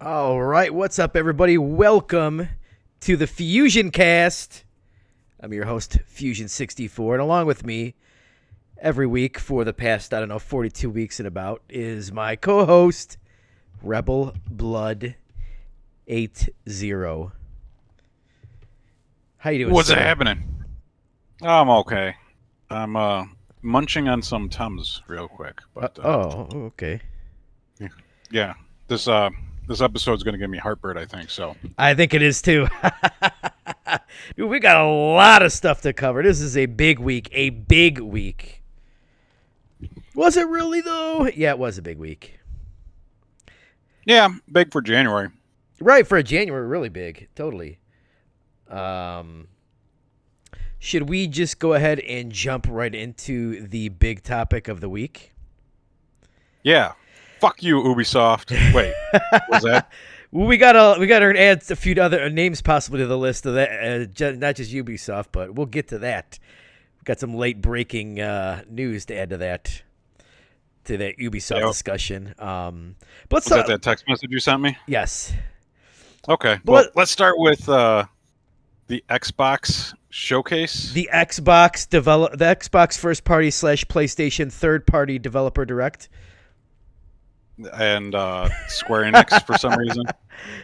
All right, what's up, everybody? Welcome to the FusionCast. I'm your host, Fusion64, and along with me every week for the past, 42 weeks and about, is my co-host, Rebel Blood 80. How you doing, What's sir? happening? I'm okay. I'm munching on some Tums real quick, but Okay. yeah, this episode's gonna give me heartburn, I think. So I think it is too. Dude, we got a lot of stuff to cover. This is a big week. A big week. Was it really, though? Yeah, it was a big week. yeah, big for January. Right, for a January, really big. Totally. Should we just go ahead and jump right into the big topic of the week? Yeah, fuck you, Ubisoft. Wait, was that? Well, we gotta add a few other names possibly to the list of that, not just Ubisoft, but we'll get to that. We got some late breaking news to add to that Ubisoft discussion. But let's was that text message you sent me? Yes. Okay. Well, let's start with the Xbox showcase. The Xbox first party / PlayStation third party developer direct. And Square Enix for some reason.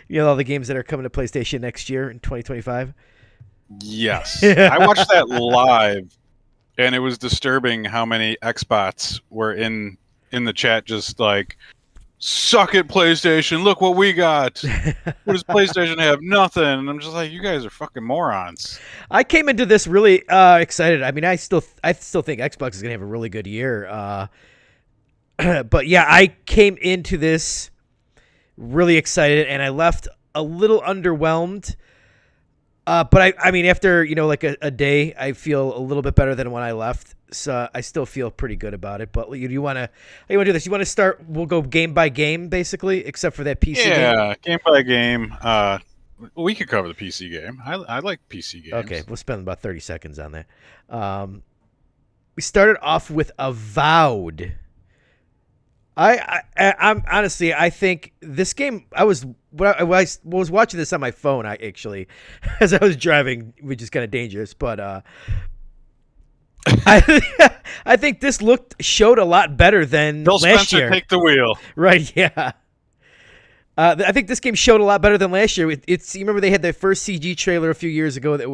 You know all the games that are coming to PlayStation next year in 2025? Yes. I watched that live, and it was disturbing how many Xbots were in the chat just like, suck it, PlayStation, look what we got. What does PlayStation have? Nothing. And I'm just like, you guys are fucking morons. I came into this really excited. I mean, I still think Xbox is going to have a really good year. But yeah, I came into this really excited, and I left a little underwhelmed. But I mean, after like a day, I feel a little bit better than when I left. So I still feel pretty good about it. But you want to do this? You want to start? We'll go game by game, basically, except for that PC game. Yeah, game by game. We could cover the PC game. I like PC games. Okay, we'll spend about 30 seconds on that. We started off with Avowed. I'm honestly, I think this game. I was watching this on my phone. As I was driving, which is kind of dangerous. But I think this showed a lot better than Bill last Spencer, year. take the wheel. Right? Yeah. I think this game showed a lot better than last year. You remember they had their first CG trailer a few years ago that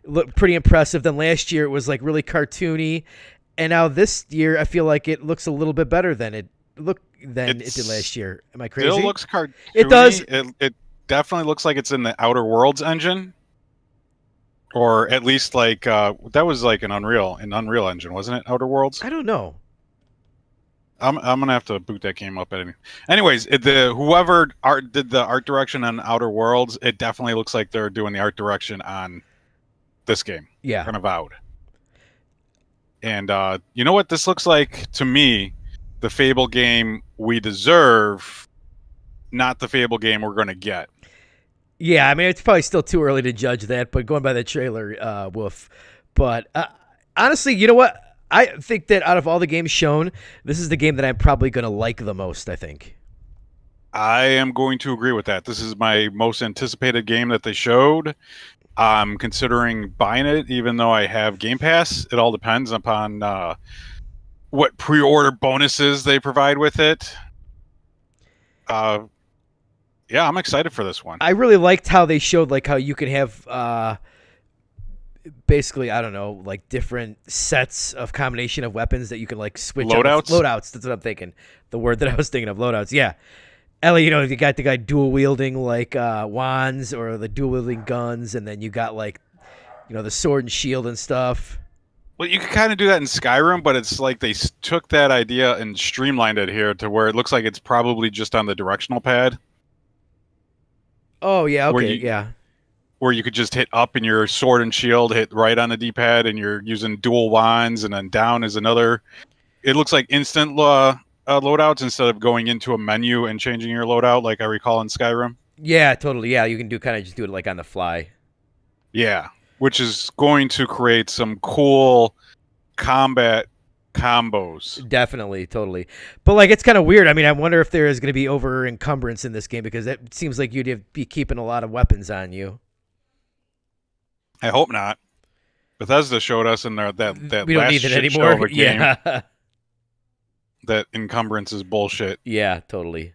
looked pretty impressive. Then last year it was like really cartoony, and now this year I feel like it looks a little bit better than it did last year. Am I crazy? It still looks cartoony. It does. It definitely looks like it's in the Outer Worlds engine, or at least like that was like an Unreal engine, wasn't it? Outer Worlds. I don't know. I'm gonna have to boot that game up. Anyways, whoever did the art direction on Outer Worlds, it definitely looks like they're doing the art direction on this game. Yeah. On Avowed. And you know what this looks like to me? The Fable game we deserve, not the Fable game we're gonna get. Yeah, I mean it's probably still too early to judge that, but going by the trailer, woof. But honestly, you know what? I think that out of all the games shown, this is the game that I'm probably going to like the most, I think. I am going to agree with that. This is my most anticipated game that they showed. I'm considering buying it, even though I have Game Pass. It all depends upon what pre-order bonuses they provide with it. Yeah, I'm excited for this one. I really liked how they showed how you can have basically, I don't know, like different sets of combination of weapons that you can switch loadouts. Loadouts. That's what I'm thinking. The word that I was thinking of, loadouts. Yeah. Ellie, you got the guy dual wielding wands or the dual wielding guns, and then you got the sword and shield and stuff. Well, you can kind of do that in Skyrim, but it's like they took that idea and streamlined it here to where it looks like it's probably just on the directional pad. Oh yeah, okay, yeah. Where you could just hit up and your sword and shield hit right on the D-pad, and you're using dual wands, and then down is another. It looks like instant loadouts instead of going into a menu and changing your loadout, like I recall in Skyrim. Yeah, totally. Yeah, you can just do it on the fly. Yeah, which is going to create some cool combat combos. Definitely, totally. But like, it's kind of weird. I mean, I wonder if there is going to be over encumbrance in this game because it seems like you'd be keeping a lot of weapons on you. I hope not. Bethesda showed us in that We don't last need it shit show anymore. of a game Yeah. that encumbrance is bullshit. Yeah, totally.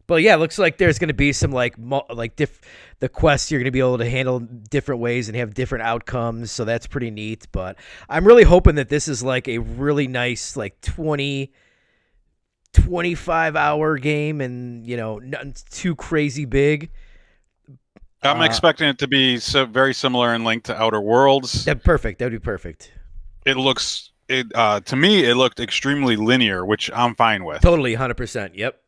But yeah, it looks like there's going to be some the quests you're going to be able to handle different ways and have different outcomes, so that's pretty neat. But I'm really hoping that this is like a really nice 25 hour game and nothing too crazy big. I'm expecting it to be very similar in length to Outer Worlds. That'd be perfect. It looks to me it looked extremely linear, which I'm fine with. Totally, 100%. Yep.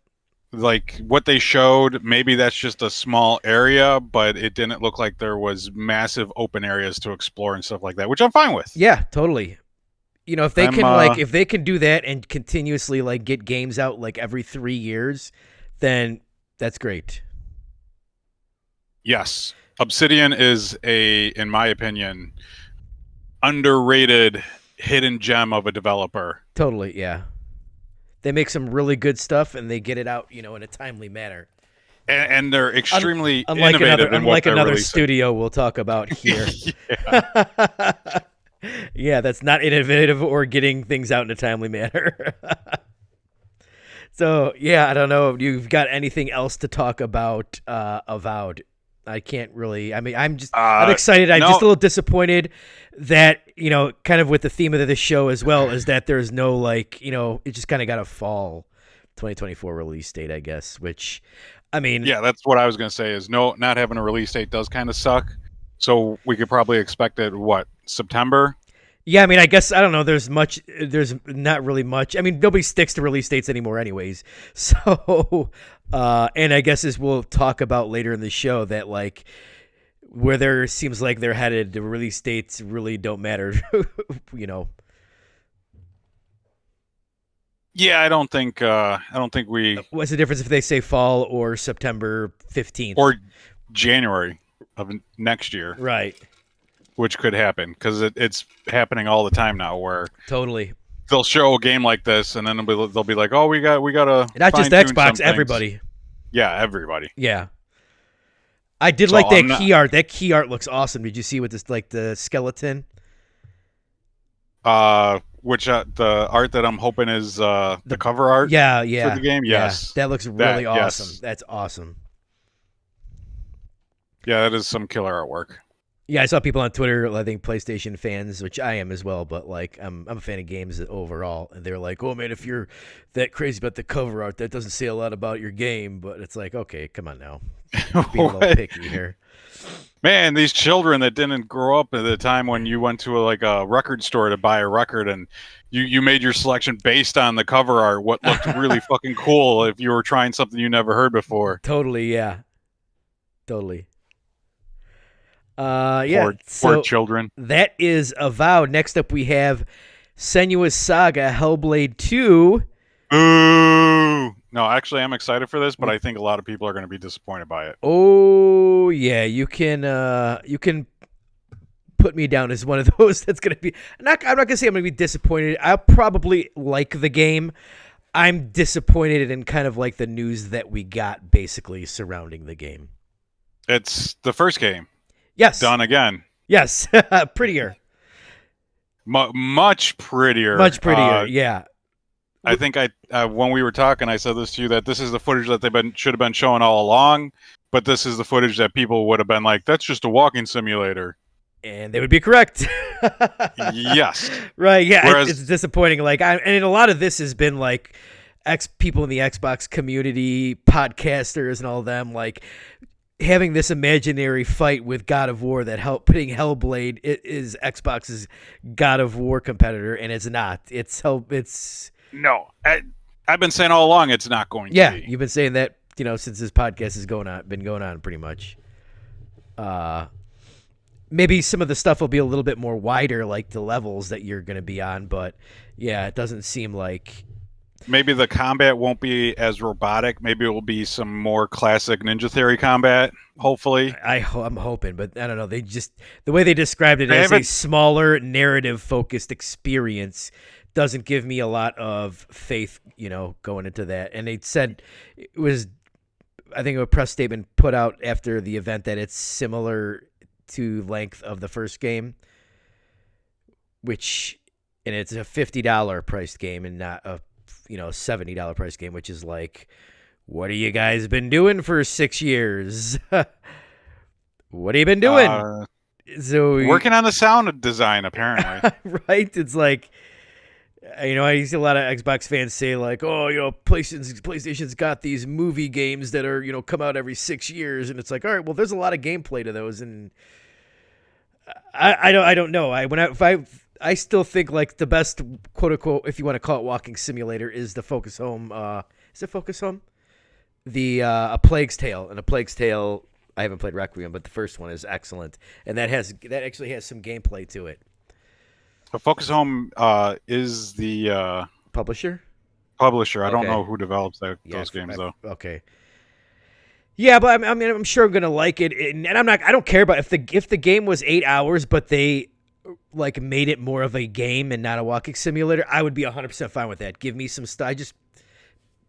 Like what they showed, maybe that's just a small area, but it didn't look like there was massive open areas to explore and stuff like that, which I'm fine with. Yeah, totally. If they if they can do that and continuously get games out every 3 years, then that's great. Yes. Obsidian is in my opinion, underrated hidden gem of a developer. Totally, yeah. They make some really good stuff and they get it out, in a timely manner. And they're extremely innovative unlike another studio we'll talk about here. Yeah, that's not innovative or getting things out in a timely manner. So, yeah, I don't know if you've got anything else to talk about Avowed. I can't really. I mean, I'm excited. I'm just a little disappointed that, kind of with the theme of the show as well, is that there's no it just kind of got a fall 2024 release date, I guess, which, I mean. Yeah, that's what I was going to say is not having a release date does kind of suck. So we could probably expect it, September? Yeah, I mean, I guess, I don't know. There's not really much. I mean, nobody sticks to release dates anymore anyways. So, and I guess as we'll talk about later in the show that where there seems like they're headed, the release dates really don't matter, Yeah, I don't think we. What's the difference if they say fall or September 15th? Or January of next year. Right. Which could happen because it's happening all the time now. Where totally they'll show a game like this, and then they'll be like, "Oh, we gotta not just Xbox, everybody." Yeah, everybody. Yeah, I did like that key art. That key art looks awesome. Did you see what this the skeleton? Which the art that I'm hoping is the cover art. Yeah, for the game. Yes, that looks really awesome. Yes. That's awesome. Yeah, that is some killer artwork. Yeah, I saw people on Twitter, I think PlayStation fans, which I am as well, but I'm a fan of games overall, and they're like, "Oh man, if you're that crazy about the cover art, that doesn't say a lot about your game." But it's like, okay, come on now, being a little picky here. Man, these children that didn't grow up at the time when you went to a record store to buy a record, and you made your selection based on the cover art, what looked really fucking cool if you were trying something you never heard before. Totally, yeah, totally. Poor children. That is Avowed. Next up, we have Senua's Saga Hellblade 2. Ooh. No, actually, I'm excited for this, but I think a lot of people are going to be disappointed by it. Oh yeah, you can put me down as one of those that's going to be. I'm not going to say I'm going to be disappointed. I'll probably like the game. I'm disappointed in kind of the news that we got basically surrounding the game. It's the first game. Yes. Done again. Yes. Prettier. Much prettier. Much prettier, yeah. I think when we were talking, I said this to you, that this is the footage that should have been showing all along, but this is the footage that people would have been like, that's just a walking simulator. And they would be correct. Yes. Right, yeah. Whereas, it's disappointing. And a lot of this has been people in the Xbox community, podcasters and all of them, having this imaginary fight with God of War putting Hellblade is Xbox's God of War competitor, and it's not. No. I've been saying all along it's not going to be. Yeah, you've been saying that, since this podcast has been going on pretty much. Maybe some of the stuff will be a little bit more wider, like the levels that you're going to be on, but yeah, it doesn't seem like maybe the combat won't be as robotic. Maybe it will be some more classic Ninja Theory combat. Hopefully, I'm hoping, but I don't know. They just the way they described it they as a haven't. smaller narrative focused experience doesn't give me a lot of faith, going into that. And they said it was, I think, a press statement put out after the event that it's similar to length of the first game, and it's a $50 priced game and not a $70 price game, which is like, what have you guys been doing for 6 years? What have you been doing? So Working on the sound design, apparently. right? It's like, I see a lot of Xbox fans say like, oh, PlayStation's got these movie games that are, come out every 6 years, and it's like, all right, well, there's a lot of gameplay to those, and I don't know. I still think like the best quote unquote, if you want to call it walking simulator, is the Focus Home. Is it Focus Home? The A Plague's Tale, and A Plague's Tale. I haven't played Requiem, but the first one is excellent, and that actually has some gameplay to it. But Focus Home is the Publisher. Publisher. I Okay. don't know who develops those games though. Okay. Yeah, but I'm sure I'm gonna like it, and I don't care about if the game was 8 hours, but they like made it more of a game and not a walking simulator. I would be 100% fine with that. Give me some stuff.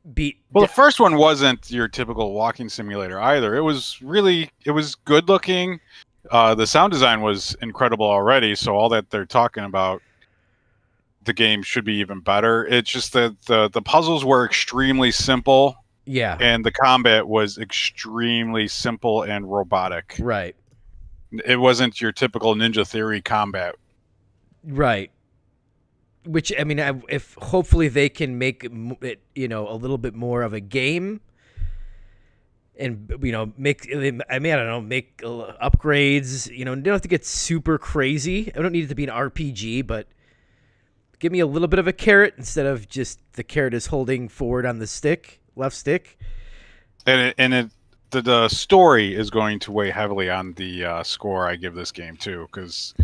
Well, the first one wasn't your typical walking simulator either. It was good looking. The sound design was incredible already. So all that they're talking about, the game should be even better. It's just that the puzzles were extremely simple. Yeah. And the combat was extremely simple and robotic. Right. It wasn't your typical Ninja Theory combat. Right. Which, I mean, if hopefully they can make it, a little bit more of a game, and make upgrades. You don't have to get super crazy. I don't need it to be an RPG, but give me a little bit of a carrot instead of just the carrot is holding forward on the left stick. And the story is going to weigh heavily on the score I give this game too, because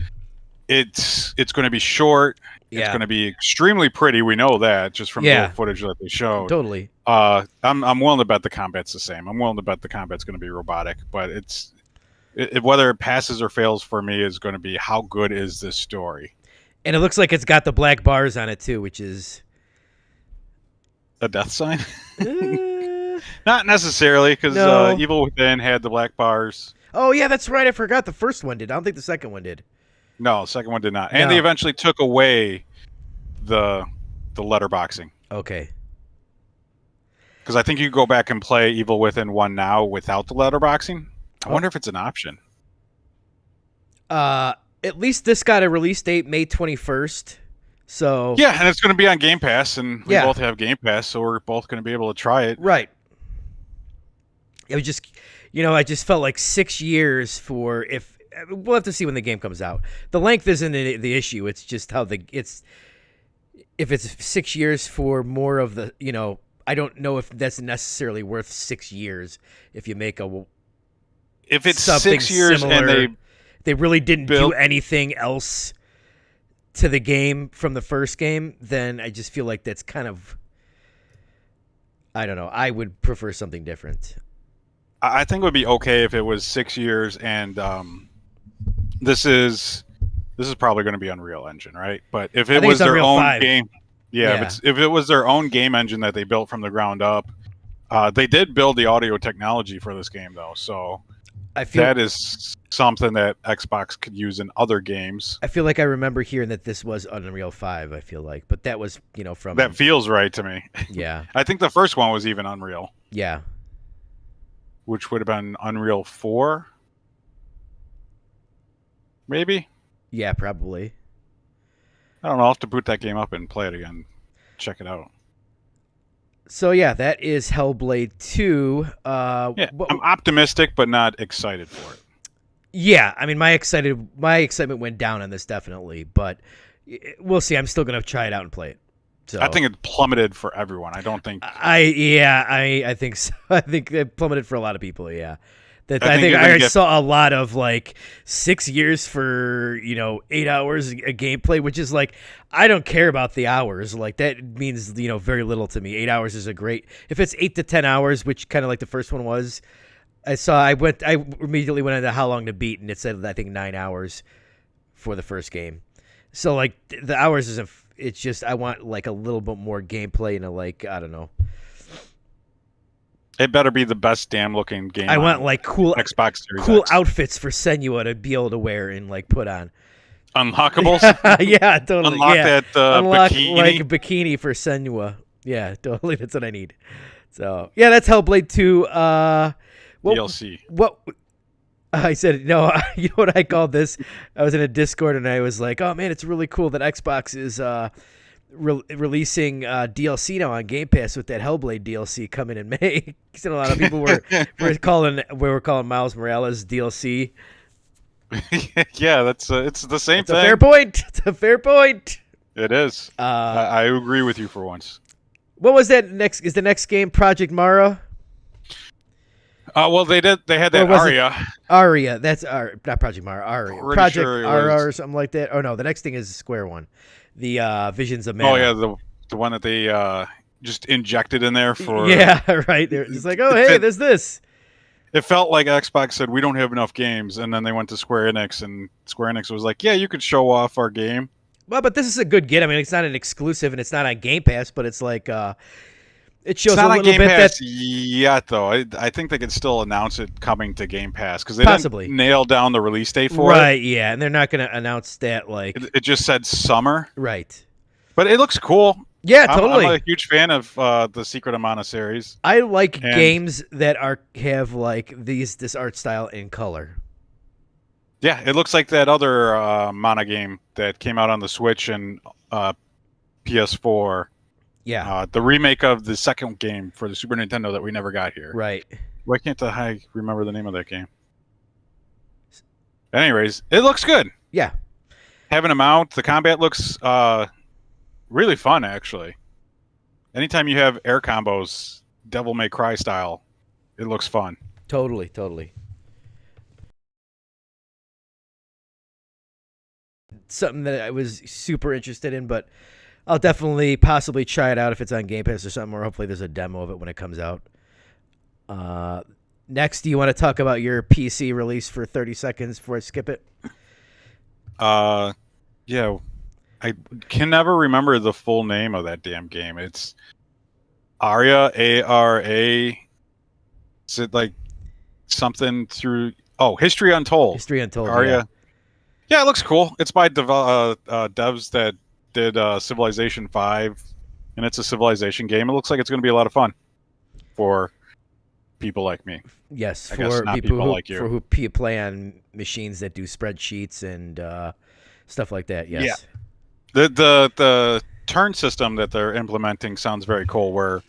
it's going to be short. Yeah. It's going to be extremely pretty. We know that just from the footage that they showed. Totally. I'm willing to bet the combat's the same. I'm willing to bet the combat's going to be robotic, but whether it passes or fails for me is going to be how good is this story. And it looks like it's got the black bars on it too, which is a death sign. Not necessarily, because Evil Within had the black bars. Oh yeah, that's right. I forgot the first one did. I don't think the second one did. No, the second one did not. And they eventually took away the letterboxing. Okay. Because I think you go back and play Evil Within 1 now without the letterboxing. I wonder if it's an option. At least this got a release date May 21st. So yeah, and it's going to be on Game Pass, and we both have Game Pass, so we're both going to be able to try it. Right. It was just, I just felt like 6 years for we'll have to see when the game comes out. The length isn't the issue. It's just how if it's 6 years for more of the, I don't know if that's necessarily worth 6 years if you make if it's 6 years similar, and they really didn't do anything else to the game from the first game, then I just feel like that's kind of, I don't know. I would prefer something different. I think it would be okay if it was 6 years, and this is probably going to be Unreal Engine, right? But if it was their own game, if it was their own game engine that they built from the ground up, they did build the audio technology for this game though, so I feel that is something that Xbox could use in other games. I feel like I remember hearing that this was Unreal 5. I feel like, but that was from that feels right to me. Yeah, I think the first one was even Unreal. Yeah. Which would have been Unreal 4? Maybe? Yeah, probably. I don't know. I'll have to boot that game up and play it again. Check it out. So, yeah, that is Hellblade 2. I'm optimistic, but not excited for it. Yeah, I mean, my excitement went down on this, definitely. But we'll see. I'm still going to try it out and play it. So, I think it plummeted for everyone. I don't think. I think so. I think it plummeted for a lot of people. Yeah, That I I think you're I gonna get saw a lot of 6 years for 8 hours of gameplay, which is I don't care about the hours. That means very little to me. 8 hours is a great if it's 8 to 10 hours, which kind of like the first one was. I immediately went into how long to beat, and it said I think 9 hours for the first game. So the hours isn't. It's just I want a little bit more gameplay and I don't know. it better be the best damn looking game. I want cool Xbox Series cool X. outfits for Senua to be able to wear and put on. Unlockables. Yeah, totally. Unlock yeah. that Unlock bikini. a bikini for Senua. Yeah, totally. That's what I need. So yeah, that's Hellblade 2. DLC. What I said? No, you know what I called this? I was in a Discord and I was like, "Oh man, it's really cool that Xbox is releasing DLC now on Game Pass with that Hellblade DLC coming in May." A lot of people were calling Miles Morales DLC. Yeah, that's it's the same It's thing. a fair point. It's a fair point. It is. I agree with you for once. What was that next? Is the next game Project Mara? Well, they had that Aria. Aria. That's not Project Mara. Aria. Pretty Project sure it Aria was. or something like that. Oh no, the next thing is Square One. The Visions of Mana. Oh yeah, the one that they just injected in there for. Yeah, right. They're just like, oh hey, there's this. It felt like Xbox said we don't have enough games, and then they went to Square Enix, and Square Enix was like, yeah, you could show off our game. Well, but this is a good get. I mean, it's not an exclusive, and it's not on Game Pass, but it's it shows It's not a on little Game bit Pass that yet, though. I think they could still announce it coming to Game Pass because they Possibly. didn't nail down the release date for it. right, yeah, and they're not going to announce that It just said summer, right. but it looks cool. Yeah, totally. I'm a huge fan of the Secret of Mana series. I like And- games that have this art style in color. Yeah, it looks like that other Mana game that came out on the Switch and PS4. Yeah, The remake of the second game for the Super Nintendo that we never got here. right. Why can't I remember the name of that game? Anyways, it looks good. Yeah, Having them out, the combat looks really fun, actually. Anytime you have air combos, Devil May Cry style, it looks fun. totally. Something that I was super interested in, but I'll definitely possibly try it out if it's on Game Pass or something, or hopefully there's a demo of it when it comes out. Next, do you want to talk about your PC release for 30 seconds before I skip it? Yeah, I can never remember the full name of that damn game. It's Aria, A-R-A. Is it something through... Oh, History Untold. History Untold. Aria. Yeah, it looks cool. It's by devs that did Civilization 5, and it's a Civilization game. It looks like it's going to be a lot of fun for people like me. Yes, I guess for not people people like you. who play on machines that do spreadsheets and stuff like that. Yes. Yeah. The turn system that they're implementing sounds very cool, where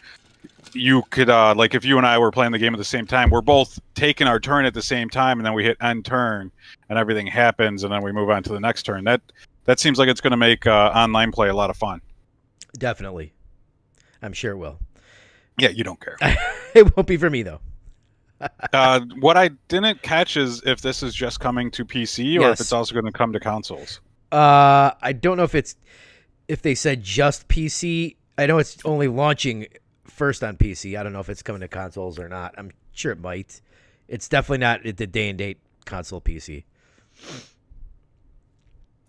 you could if you and I were playing the game at the same time, we're both taking our turn at the same time, and then we hit end turn and everything happens, and then we move on to the next turn. That seems like it's going to make online play a lot of fun. Definitely. I'm sure it will. Yeah, you don't care. It won't be for me though. What I didn't catch is if this is just coming to PC or if it's also going to come to consoles. I don't know if they said just PC. I know it's only launching first on PC. I don't know if it's coming to consoles or not. I'm sure it might. It's definitely not the day and date console PC.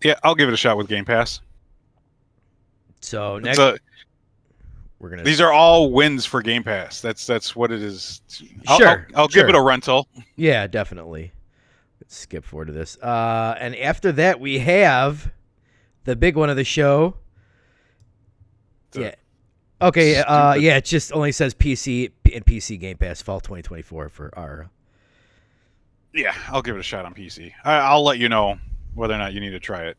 Yeah, I'll give it a shot with Game Pass. So next, we're gonna. These are all wins for Game Pass. That's what it is. Sure, I'll give it a rental. Yeah, definitely. Let's skip forward to this. And after that, we have the big one of the show. Yeah. Okay. Yeah. It just only says PC and PC Game Pass Fall 2024 for our. Yeah, I'll give it a shot on PC. I'll let you know whether or not you need to try it,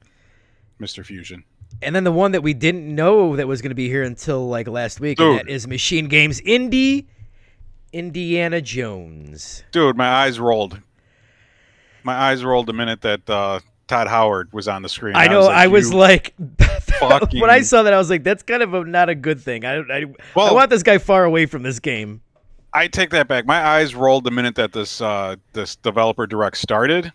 Mr. Fusion. And then the one that we didn't know that was going to be here until last week, and that is Machine Games Indiana Jones. Dude, my eyes rolled. My eyes rolled the minute that Todd Howard was on the screen. I know. I was like, fucking... when I saw that, I was like, that's kind of not a good thing. I want this guy far away from this game. I take that back. My eyes rolled the minute that this developer direct started.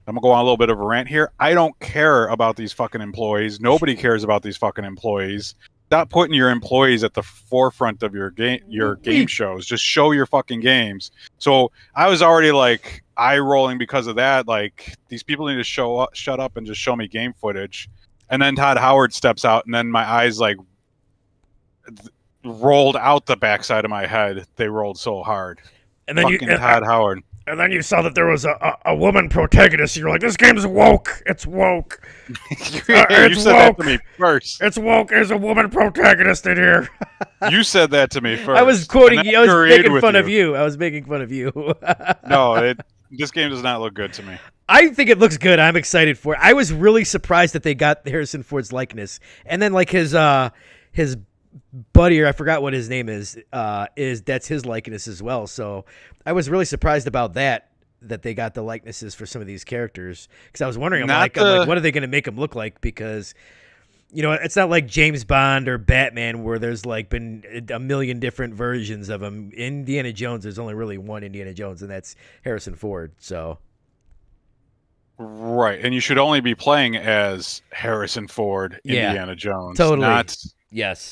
I'm gonna go on a little bit of a rant here. I don't care about these fucking employees. Nobody cares about these fucking employees. Stop putting your employees at the forefront of your game shows. Just show your fucking games. So I was already like eye rolling because of that. Like, these people need to shut up and just show me game footage. And then Todd Howard steps out, and then my eyes like rolled out the backside of my head. They rolled so hard. And then fucking Todd Howard. And then you saw that there was a woman protagonist, and you're like, this game's woke. It's woke. You said that to me first. It's woke. There's a woman protagonist in here. You said that to me first. I was quoting you. I was making fun of you. I was making fun of you. No, this game does not look good to me. I think it looks good. I'm excited for it. I was really surprised that they got Harrison Ford's likeness. And then, like, his buddy, or I forgot what his name is that's his likeness as well. So I was really surprised about that they got the likenesses for some of these characters, because I was wondering, I'm like, what are they going to make them look like? Because, you know, it's not like James Bond or Batman where there's like been a million different versions of them. Indiana Jones, there's only really one Indiana Jones, and that's Harrison Ford. So. Right, and you should only be playing as Harrison Ford, Indiana Jones. Totally.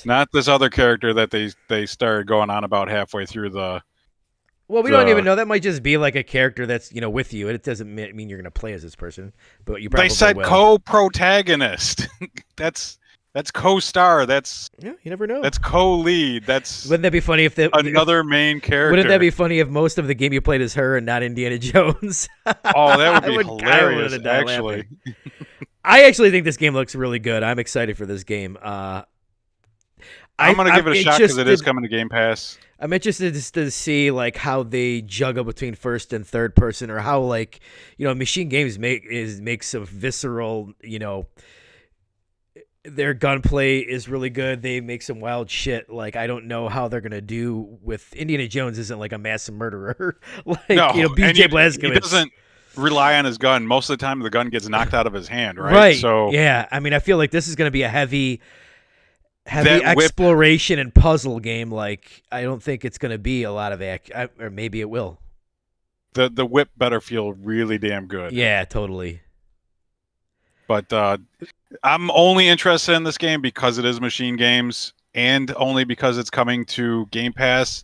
Not this other character that they started going on about halfway through the. Well, we don't even know. That might just be like a character that's, you know, with you. It doesn't mean you're going to play as this person, but you probably They said will. Co-protagonist. That's co-star. You never know. That's co-lead. Wouldn't that be funny if another main character? Wouldn't that be funny if most of the game you played as her and not Indiana Jones? Oh, that would be hilarious. Actually, I actually think this game looks really good. I'm excited for this game. I'm going to give it a shot because it is coming to Game Pass. I'm interested to see like how they juggle between first and third person, or how, like, you know, Machine Games make some visceral, you know, their gunplay is really good. They make some wild shit. Like, I don't know how they're going to do with Indiana Jones. Isn't like a mass murderer. Like, no, you know, BJ Blazkowicz. He doesn't rely on his gun. Most of the time the gun gets knocked out of his hand, right? So yeah, I mean, I feel like this is going to be a heavy exploration and puzzle game. Like, I don't think it's going to be a lot of or maybe it will. The whip better feel really damn good. Yeah, totally. But I'm only interested in this game because it is Machine Games, and only because it's coming to Game Pass.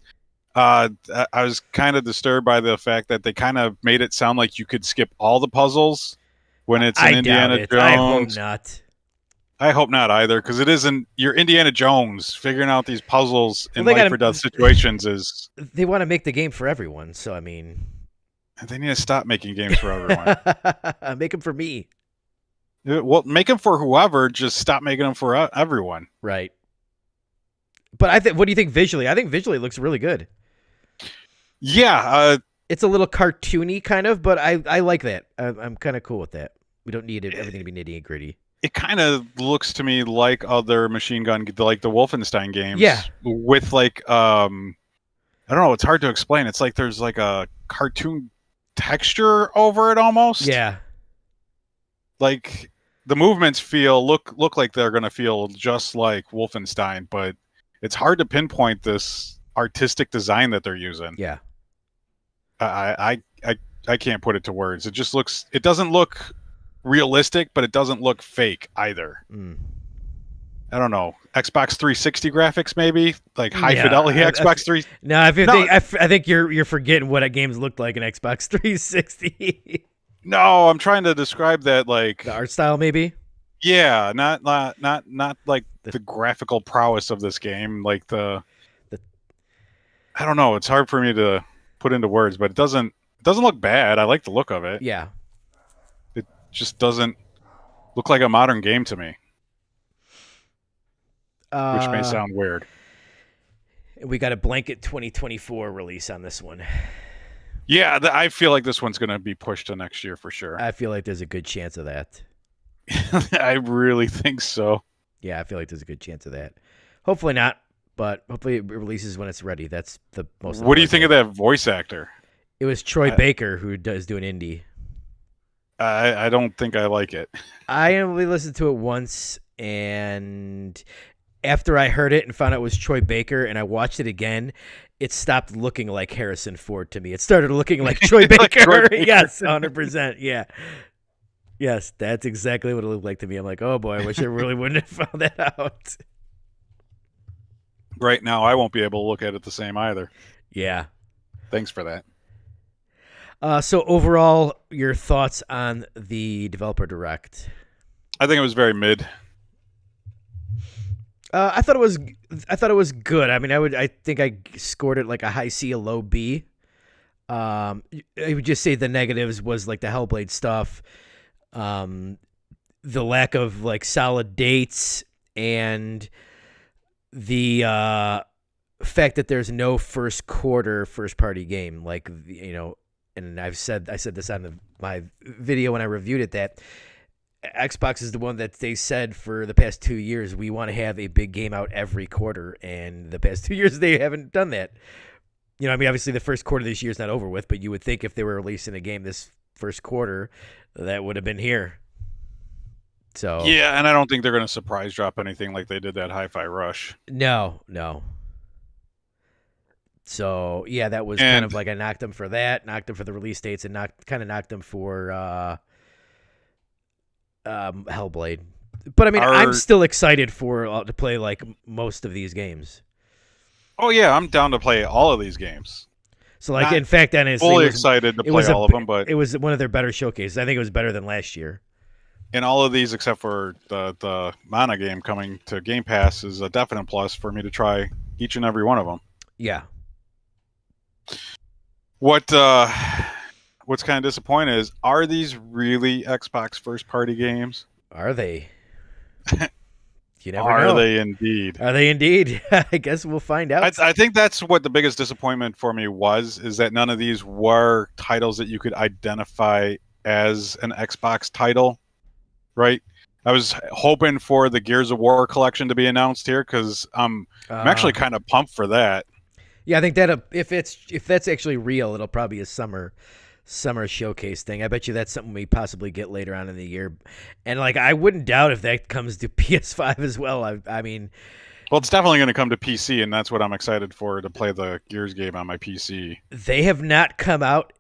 I was kind of disturbed by the fact that they kind of made it sound like you could skip all the puzzles when it's in Indiana Jones. I hope not. I hope not either, because it isn't. You're Indiana Jones. Figuring out these puzzles in life or death situations is. They want to make the game for everyone, so I mean. They need to stop making games for everyone. Make them for me. Well, make them for whoever. Just stop making them for everyone. Right. But what do you think visually? I think visually it looks really good. Yeah. It's a little cartoony kind of, but I like that. I'm kind of cool with that. We don't need everything to be nitty and gritty. It kind of looks to me like other machine gun, like the Wolfenstein games. Yeah. With like, I don't know. It's hard to explain. It's like there's like a cartoon texture over it almost. Yeah. Like the movements look like they're going to feel just like Wolfenstein, but it's hard to pinpoint this artistic design that they're using. Yeah. I can't put it to words. It doesn't look realistic, but it doesn't look fake either. I don't know. Xbox 360 graphics, maybe, like high fidelity Xbox 3. No, I think you're forgetting what a games looked like in Xbox 360. No, I'm trying to describe that, like the art style, maybe. Yeah, not like the graphical prowess of this game, like I don't know. It's hard for me to put into words, but it doesn't look bad. I like the look of it. Yeah. It just doesn't look like a modern game to me. Which may sound weird. We got a blanket 2024 release on this one. Yeah, I feel like this one's going to be pushed to next year for sure. I feel like there's a good chance of that. I really think so. Yeah, I feel like there's a good chance of that. Hopefully not, but hopefully it releases when it's ready. That's the most. What do you think of that voice actor? It was Troy Baker who does do an indie. I don't think I like it. I only listened to it once, and after I heard it and found out it was Troy Baker and I watched it again, it stopped looking like Harrison Ford to me. It started looking like Troy Baker. Like Troy Baker. Yes, 100%. Yeah. Yes, that's exactly what it looked like to me. I'm like, oh boy, I wish I really wouldn't have found that out. Right now, I won't be able to look at it the same either. Yeah. Thanks for that. So overall, your thoughts on the developer direct? I think it was very mid. I thought it was good. I mean, I think I scored it like a high C, a low B. I would just say the negatives was like the Hellblade stuff, the lack of like solid dates, and the fact that there's no first party game. Like, you know, and I said this on my video when I reviewed it, that Xbox is the one that they said for the past 2 years, we want to have a big game out every quarter. And the past 2 years, they haven't done that. You know, I mean, obviously the first quarter of this year is not over with, but you would think if they were releasing a game this first quarter, that would have been here. So yeah, and I don't think they're going to surprise drop anything like they did that Hi-Fi Rush. No. So yeah, that was kind of like I knocked them for that, knocked them for the release dates, and knocked them for Hellblade. But I mean, I'm still excited to play like most of these games. Oh yeah, I'm down to play all of these games. So like, in fact, fully excited to play all of them, but it was one of their better showcases. I think it was better than last year. In all of these, except for the Mana game coming to Game Pass, is a definite plus for me to try each and every one of them. Yeah. What's kind of disappointing is, are these really Xbox first-party games? Are they? You never know. Are they indeed? Are they indeed? I guess we'll find out. I think that's what the biggest disappointment for me was, is that none of these were titles that you could identify as an Xbox title, right? I was hoping for the Gears of War collection to be announced here, because I'm actually kind of pumped for that. Yeah, I think that if that's actually real, it'll probably be a summer showcase thing. I bet you that's something we possibly get later on in the year. And like, I wouldn't doubt if that comes to PS5 as well. I mean, well, it's definitely going to come to PC, and that's what I'm excited for, to play the Gears game on my PC. They have not come out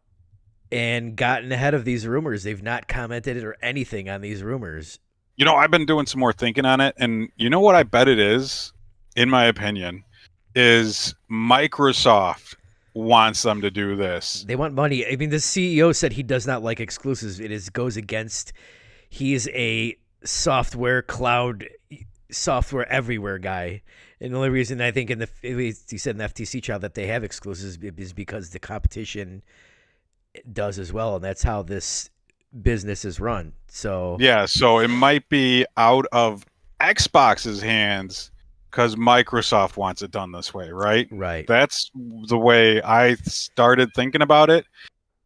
and gotten ahead of these rumors. They've not commented or anything on these rumors. You know, I've been doing some more thinking on it, and you know what I bet it is, in my opinion, is Microsoft wants them to do this. They want money. I mean, the CEO said he does not like exclusives. Goes against. He's a cloud software everywhere guy, and the only reason I think he said in the FTC trial that they have exclusives is because the competition does as well, and that's how this business is run. So yeah, so it might be out of Xbox's hands, because Microsoft wants it done this way, right? Right. That's the way I started thinking about it,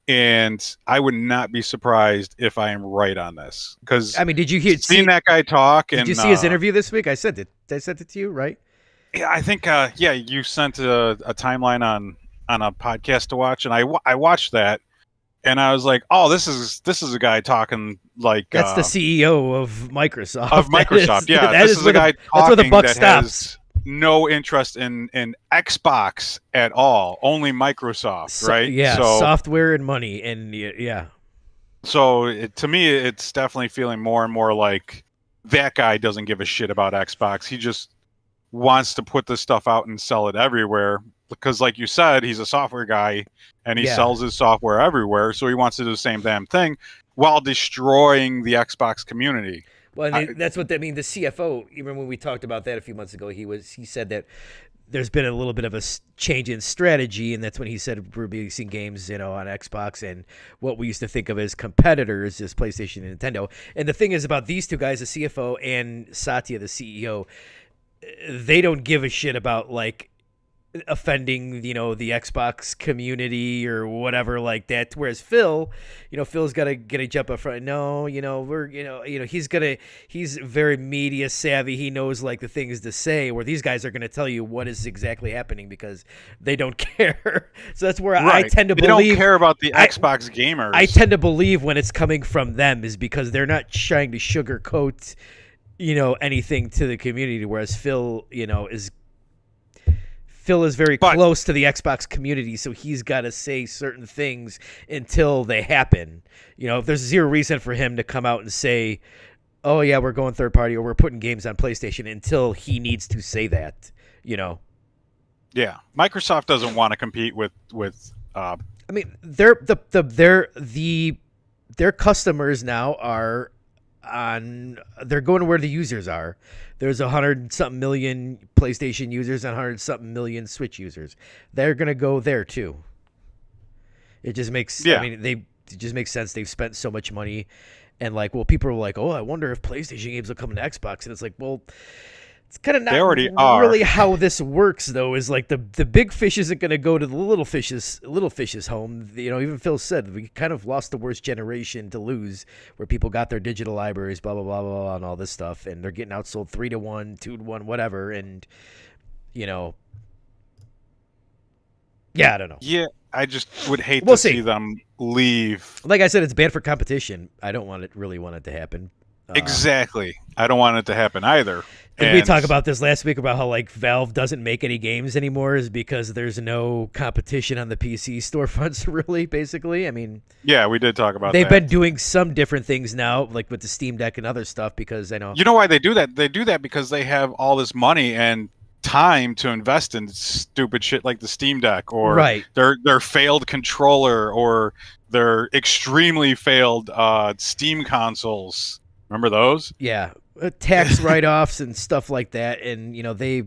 and I would not be surprised if I am right on this. Because I mean, did you seen that guy talk? Did you see his interview this week? I sent it. I sent it to you, right? Yeah, I think. Yeah, you sent a timeline on a podcast to watch, and I watched that, and I was like, oh, this is a guy talking like that's the CEO of Microsoft. Yeah, this is a guy talking that's where the buck stops. Has no interest in Xbox at all, only Microsoft, right? Yeah, so, software and money, and yeah. So to me, it's definitely feeling more and more like that guy doesn't give a shit about Xbox. He just wants to put this stuff out and sell it everywhere. Because like you said, he's a software guy, and he sells his software everywhere, so he wants to do the same damn thing while destroying the Xbox community. Well, that's what I mean. The CFO, even when we talked about that a few months ago, he said that there's been a little bit of a change in strategy, and that's when he said we're releasing games, on Xbox, and what we used to think of as competitors is PlayStation and Nintendo. And the thing is about these two guys, the CFO and Satya, the CEO, they don't give a shit about like offending the Xbox community or whatever like that, whereas Phil's got to get a jump up front. No, he's very media savvy. He knows like the things to say, where these guys are going to tell you what is exactly happening because they don't care. So that's where I tend to believe they don't care about the Xbox gamers. I tend to believe when it's coming from them is because they're not trying to sugarcoat anything to the community, whereas Phil is very But close to the Xbox community, so he's got to say certain things until they happen. If there's zero reason for him to come out and say, "Oh yeah, we're going third party or we're putting games on PlayStation," until he needs to say that. yeah, Microsoft doesn't want to compete with I mean, their customers now are they're going to where the users are. There's 100-something million PlayStation users and 100-something million Switch users. They're going to go there too. It just makes it just makes sense. They've spent so much money, and people are like, "Oh, I wonder if PlayStation games will come to Xbox." And it's like, well, it's kind of not They already are. really how this works, though. Is like the big fish isn't going to go to the little fish's home. Even Phil said we kind of lost the worst generation to lose, where people got their digital libraries, blah blah blah blah, blah and all this stuff, and they're getting outsold 3-1, 2-1, whatever, and yeah, I don't know. Yeah, I just would hate to see them leave. Like I said, it's bad for competition. I don't really want it to happen. Exactly. I don't want it to happen either. And we talked about this last week about how Valve doesn't make any games anymore is because there's no competition on the PC storefronts, really, basically. I mean, yeah, we did talk about they've that. been doing some different things now, like with the Steam Deck and other stuff, because I know. You know why they do that? They do that because they have all this money and time to invest in stupid shit like the Steam Deck or their failed controller or their extremely failed Steam consoles. Remember those? Yeah, tax write-offs and stuff like that, and they.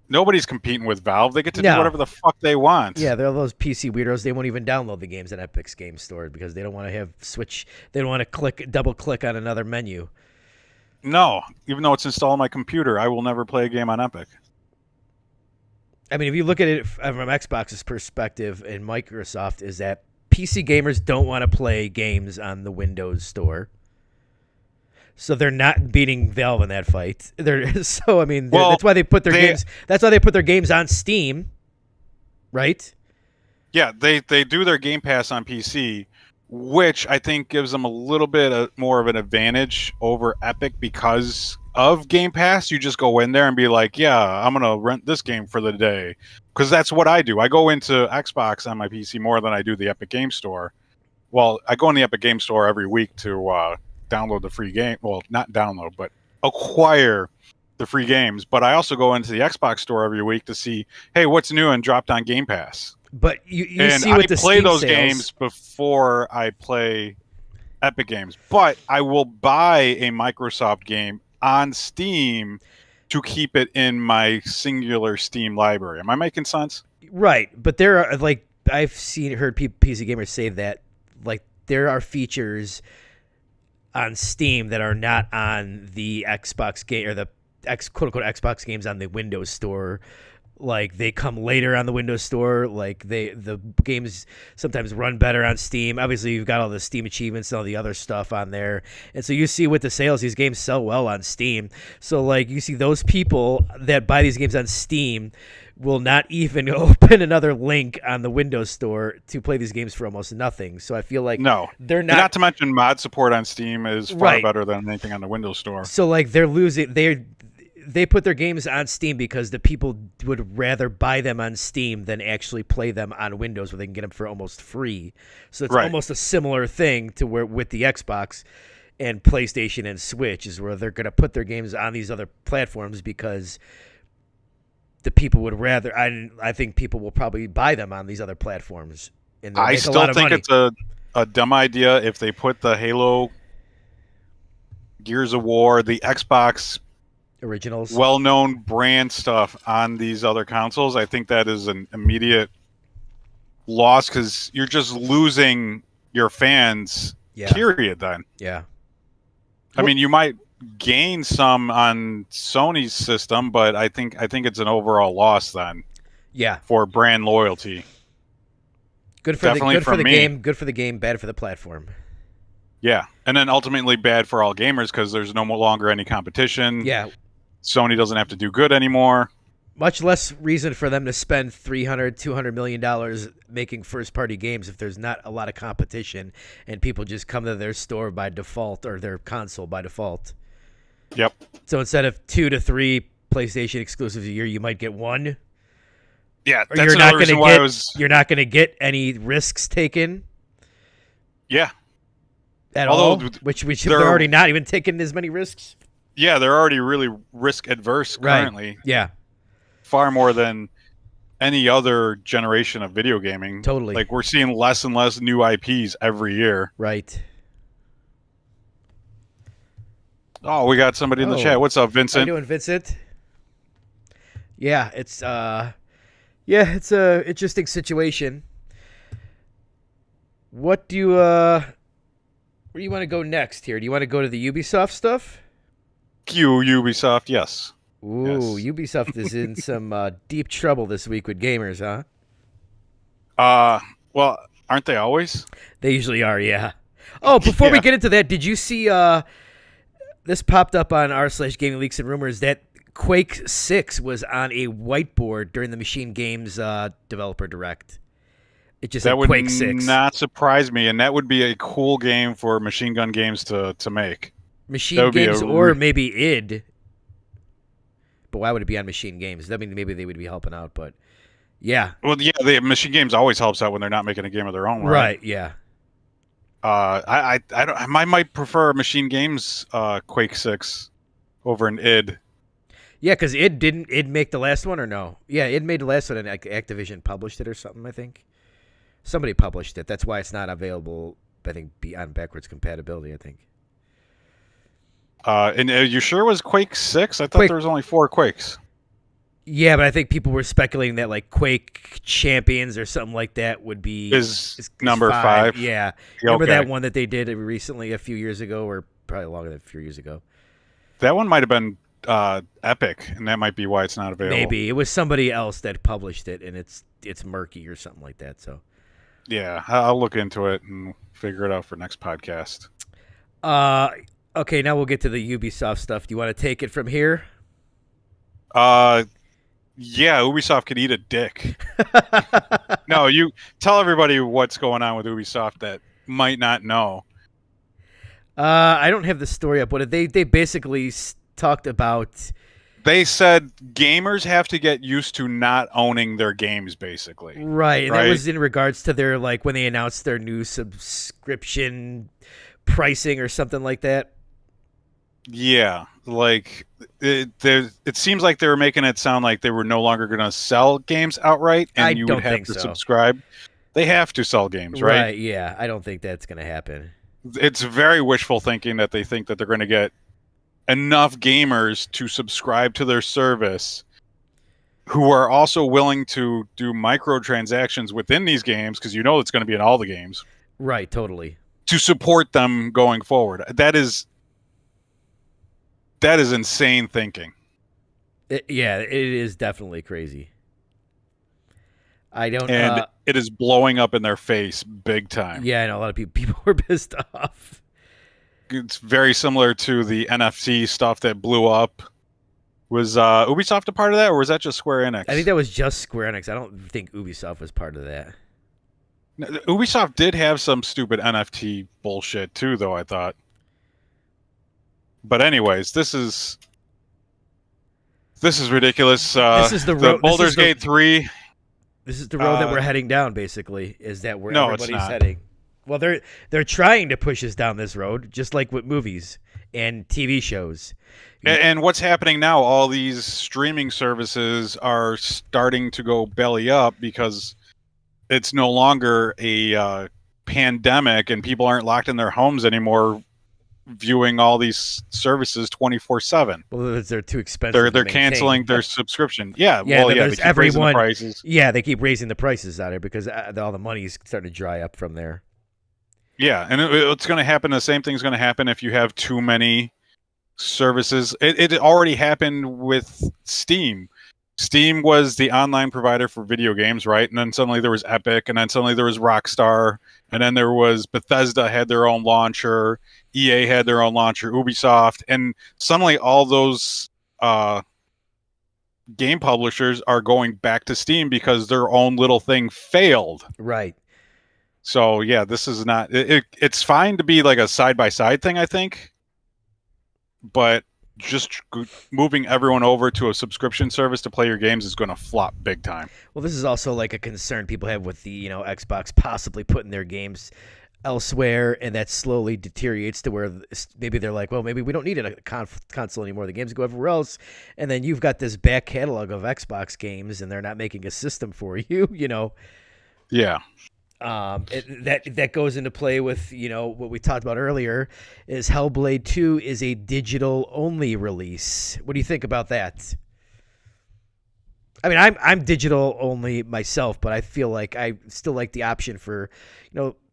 Nobody's competing with Valve. They get to do whatever the fuck they want. Yeah, they're those PC weirdos. They won't even download the games in Epic's Game Store because they don't want to have Switch. They don't want to double click on another menu. No, even though it's installed on my computer, I will never play a game on Epic. I mean, if you look at it from Xbox's perspective and Microsoft, is that PC gamers don't want to play games on the Windows Store, so they're not beating Valve in that fight. That's why they put their games. That's why they put their games on Steam, right? Yeah, they do their Game Pass on PC, which I think gives them a little bit more of an advantage over Epic because of Game Pass. You just go in there and be like, yeah, I'm going to rent this game for the day. Because that's what I do. I go into Xbox on my PC more than I do the Epic Game Store. Well, I go in the Epic Game Store every week to download the free game. Well, not download, but acquire the free games. But I also go into the Xbox Store every week to see, hey, what's new and dropped on Game Pass. But you and see with the play Steam those sales, games before I play Epic games. But I will buy a Microsoft game on Steam to keep it in my singular Steam library. Am I making sense? Right, but there are I've heard PC gamers say that there are features on Steam that are not on the Xbox game or the quote unquote Xbox games on the Windows Store. They come later on the Windows Store. The games sometimes run better on Steam. Obviously, you've got all the Steam achievements and all the other stuff on there. And so you see with the sales, these games sell well on Steam. So you see those people that buy these games on Steam will not even open another link on the Windows Store to play these games for almost nothing. So I feel like no, they're not. And not to mention mod support on Steam is far better than anything on the Windows Store. So they're losing. They put their games on Steam because the people would rather buy them on Steam than actually play them on Windows where they can get them for almost free. So it's almost a similar thing to where with the Xbox and PlayStation and Switch is where they're going to put their games on these other platforms because the people would rather. I think people will probably buy them on these other platforms. And I still think it's a dumb idea if they put the Halo, Gears of War, the Xbox originals, well-known brand stuff on these other consoles. I think that is an immediate loss because you're just losing your fans. Period. Then, I mean, you might gain some on Sony's system, but I think it's an overall loss then. Yeah, for brand loyalty. Good for the game. Good for the game. Bad for the platform. Yeah, and then ultimately bad for all gamers because there's no longer any competition. Yeah. Sony doesn't have to do good anymore. Much less reason for them to spend $300-200 million making first-party games if there's not a lot of competition and people just come to their store by default or their console by default. Yep. So instead of 2 to 3 PlayStation exclusives a year, you might get one. Yeah, Or that's another reason why I was. You're not going to get any risks taken. Yeah. At all, which they're already not even taking as many risks. Yeah, they're already really risk adverse currently. Right. Yeah. Far more than any other generation of video gaming. Totally. Like, we're seeing less and less new IPs every year. Right. Oh, we got somebody in the chat. What's up, Vincent? How you doing, Vincent? Yeah, it's a interesting situation. What do you where do you want to go next here? Do you want to go to the Ubisoft stuff? Ubisoft, yes. Ooh, yes. Ubisoft is in some deep trouble this week with gamers, huh? Well, aren't they always? They usually are, yeah. Oh, before we get into that, did you see this popped up on r/Gaming Leaks and Rumors that Quake 6 was on a whiteboard during the Machine Games Developer Direct? It just said Quake 6. That would not surprise me, and that would be a cool game for Machine Gun Games to make. Machine Games or maybe id. But why would it be on Machine Games? I mean, maybe they would be helping out, but yeah. Well, yeah, Machine Games always helps out when they're not making a game of their own, right? Right, yeah. I might prefer Machine Games Quake 6 over an id. Yeah, because id make the last one or no? Yeah, id made the last one and Activision published it or something, I think. Somebody published it. That's why it's not available, I think, beyond backwards compatibility, I think. And are you sure it was Quake 6? I thought there was only 4 Quakes. Yeah, but I think people were speculating that like Quake Champions or something like that would be is number 5. Yeah. Remember that one that they did recently a few years ago, or probably longer than a few years ago? That one might have been Epic, and that might be why it's not available. Maybe. It was somebody else that published it, and it's murky or something like that. So. Yeah, I'll look into it and figure it out for next podcast. Okay, now we'll get to the Ubisoft stuff. Do you want to take it from here? Yeah, Ubisoft could eat a dick. No, you tell everybody what's going on with Ubisoft that might not know. I don't have the story up, but they basically talked about. They said gamers have to get used to not owning their games, basically. Right, and that was in regards to their like when they announced their new subscription pricing or something like that. Yeah, like it seems like they were making it sound like they were no longer going to sell games outright, and you would have to subscribe. They have to sell games, right? Right. Yeah, I don't think that's going to happen. It's very wishful thinking that they think that they're going to get enough gamers to subscribe to their service who are also willing to do microtransactions within these games, because you know it's going to be in all the games. Right. Totally. To support them going forward. That is insane thinking. It is definitely crazy. And it is blowing up in their face big time. Yeah, I know a lot of people were pissed off. It's very similar to the NFT stuff that blew up. Was Ubisoft a part of that, or was that just Square Enix? I think that was just Square Enix. I don't think Ubisoft was part of that. No, Ubisoft did have some stupid NFT bullshit too, though, I thought. But anyways, this is ridiculous. This is the road. Baldur's Gate 3. This is the road that we're heading down. Basically, is that where everybody's it's not. heading? Well, they're trying to push us down this road, just like with movies and TV shows. And what's happening now? All these streaming services are starting to go belly up because it's no longer a pandemic, and people aren't locked in their homes anymore, viewing all these services 24/7. Well, they're too expensive. They're canceling their subsubscription. Yeah, yeah. Well, yeah. They keep raising the prices. Yeah, they keep raising the prices out there because all the money's starting to dry up from there. Yeah, and it's going to happen. The same thing's going to happen if you have too many services. It already happened with Steam. Steam was the online provider for video games, right? And then suddenly there was Epic, and then suddenly there was Rockstar, and then there was Bethesda had their own launcher, EA had their own launcher, Ubisoft, and suddenly all those game publishers are going back to Steam because their own little thing failed. Right. So yeah, this is not. It's fine to be like a side by side thing, I think, but just moving everyone over to a subscription service to play your games is going to flop big time. Well, this is also like a concern people have with the Xbox possibly putting their games elsewhere, and that slowly deteriorates to where maybe they're like, well, maybe we don't need a console anymore. The games go everywhere else, and then you've got this back catalog of Xbox games, and they're not making a system for you. Yeah. That goes into play with what we talked about earlier is Hellblade 2 is a digital only release. What do you think about that? I mean, I'm digital only myself, but I feel like I still like the option for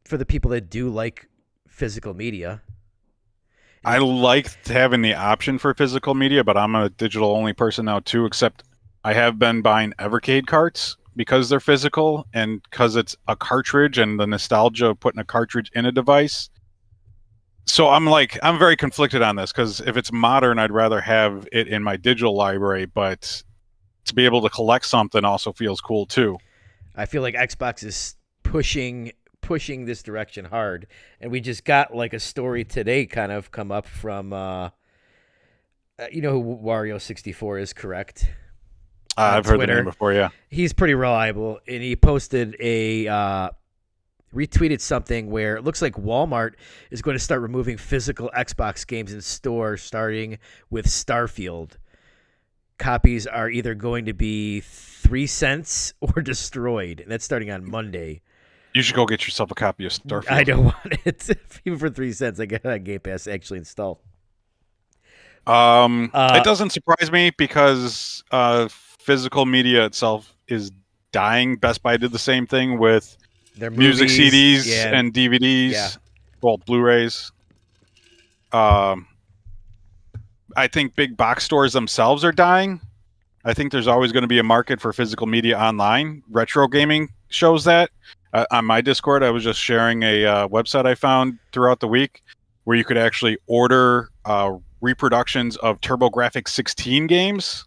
for the people that do like physical media. I like having the option for physical media, but I'm a digital only person now too, except I have been buying Evercade carts because they're physical and because it's a cartridge and the nostalgia of putting a cartridge in a device. So I'm very conflicted on this because if it's modern, I'd rather have it in my digital library, but to be able to collect something also feels cool too. I feel like Xbox is pushing this direction hard, and we just got like a story today kind of come up from who Wario64 is, correct? I've heard the name before. Yeah, he's pretty reliable, and he posted retweeted something where it looks like Walmart is going to start removing physical Xbox games in stores, starting with Starfield. Copies are either going to be 3 cents or destroyed, and that's starting on Monday. You should go get yourself a copy of Starfield. I don't want it. Even for 3 cents, I get that Game Pass actually installed. It doesn't surprise me because physical media itself is dying. Best Buy did the same thing with their music movies, CDs and DVDs, well, Blu-rays. I think big box stores themselves are dying. I think there's always going to be a market for physical media online. Retro gaming shows that. On my Discord, I was just sharing a website I found throughout the week where you could actually order reproductions of TurboGrafx 16 games.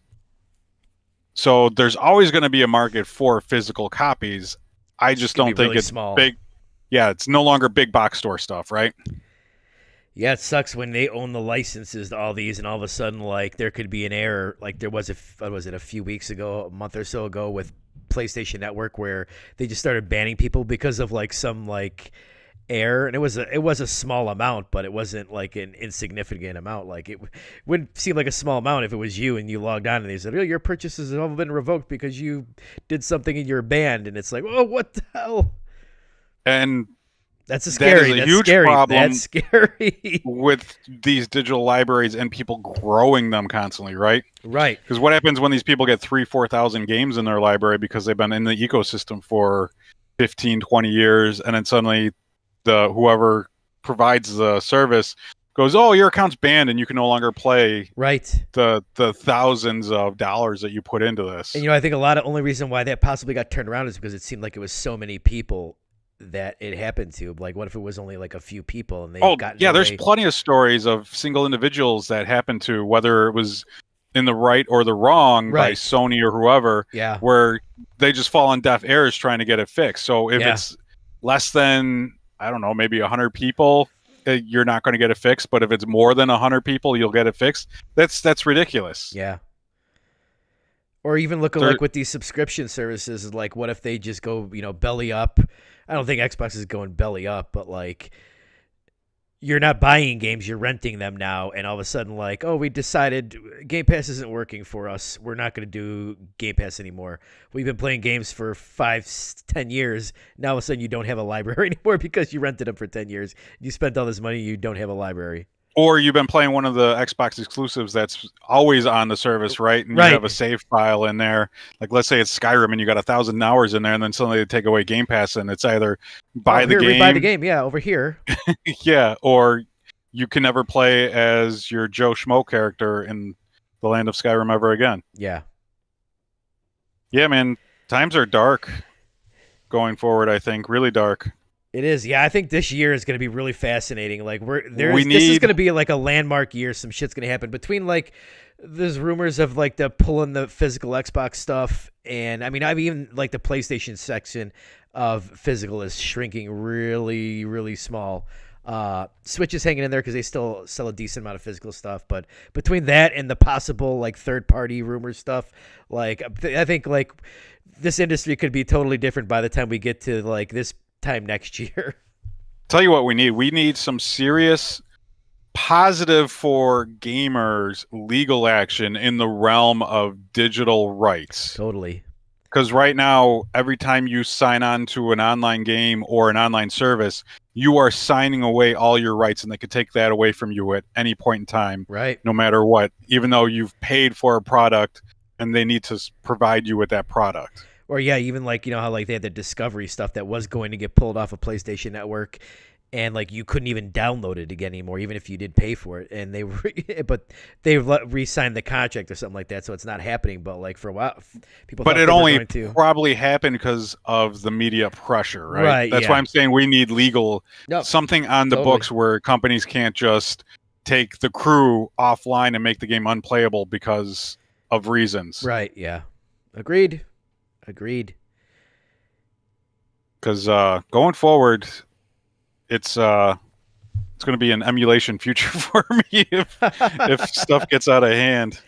So there's always going to be a market for physical copies. I just don't think it's small. Big. Yeah, it's no longer big box store stuff, right? Yeah, it sucks when they own the licenses to all these, and all of a sudden, like, there could be an error. Like there was a few weeks ago, a month or so ago, with PlayStation Network, where they just started banning people because of like some like error, and it was a small amount, but it wasn't like an insignificant amount. Like it wouldn't seem like a small amount if it was you and you logged on and they said, "Oh, your purchases have all been revoked because you did something in your band," and it's like, "Oh, what the hell?" And that's scary. That's huge problem. That's scary with these digital libraries and people growing them constantly, right? Right. Because what happens when these people get 3,000-4,000 games in their library because they've been in the ecosystem for 15, 20 years, and then suddenly whoever provides the service goes, "Oh, your account's banned and you can no longer play the thousands of dollars that you put into this." And I think only reason why that possibly got turned around is because it seemed like it was so many people that it happened to. Like, what if it was only like a few people and they got there's plenty of stories of single individuals that happened to, whether it was in the right or the wrong by Sony or whoever, where they just fall on deaf ears trying to get it fixed. So if it's less than, I don't know, maybe 100 people, you're not going to get it fixed. But if it's more than 100 people, you'll get it fixed. That's ridiculous. Yeah. Or even look at like with these subscription services, like what if they just go, belly up? I don't think Xbox is going belly up, but like you're not buying games, you're renting them now, and all of a sudden like, oh, we decided Game Pass isn't working for us. We're not going to do Game Pass anymore. We've been playing games for 5-10 years. Now all of a sudden you don't have a library anymore because you rented them for 10 years. You spent all this money, you don't have a library. Or you've been playing one of the Xbox exclusives that's always on the service, right? And you have a save file in there. Like, let's say it's Skyrim and you got 1,000 hours in there, and then suddenly they take away Game Pass, and it's either buy the game, over here, or you can never play as your Joe Schmo character in the land of Skyrim ever again. Yeah, man, times are dark going forward. I think really dark. It is. Yeah, I think this year is going to be really fascinating. Like We this is need going to be like a landmark year. Some shit's going to happen between like there's rumors of like the pulling the physical Xbox stuff, and I mean I've even like the PlayStation section of physical is shrinking really really small. Switch is hanging in there because they still sell a decent amount of physical stuff, but between that and the possible like third party rumor stuff, like I think like this industry could be totally different by the time we get to like this time next year. tell you what we need. We need some serious positive for gamers legal action in the realm of digital rights. Totally. Because right now, every time you sign on to an online game or an online service, you are signing away all your rights, and they could take that away from you at any point in time, Right. no matter what, even though you've paid for a product and they need to provide you with that product. Or yeah, even like how like they had the Discovery stuff that was going to get pulled off of PlayStation Network, and like you couldn't even download it again anymore, even if you did pay for it. And but they re-signed the contract or something like that, so it's not happening. But like for a while, people. But thought it they were only going to. probably happened because of the media pressure, right? Right, That's yeah. why I'm saying we need legal Nope, something on the totally. books where companies can't just take the crew offline and make the game unplayable because of reasons. Right. Yeah. Agreed. Because going forward, it's going to be an emulation future for me if stuff gets out of hand.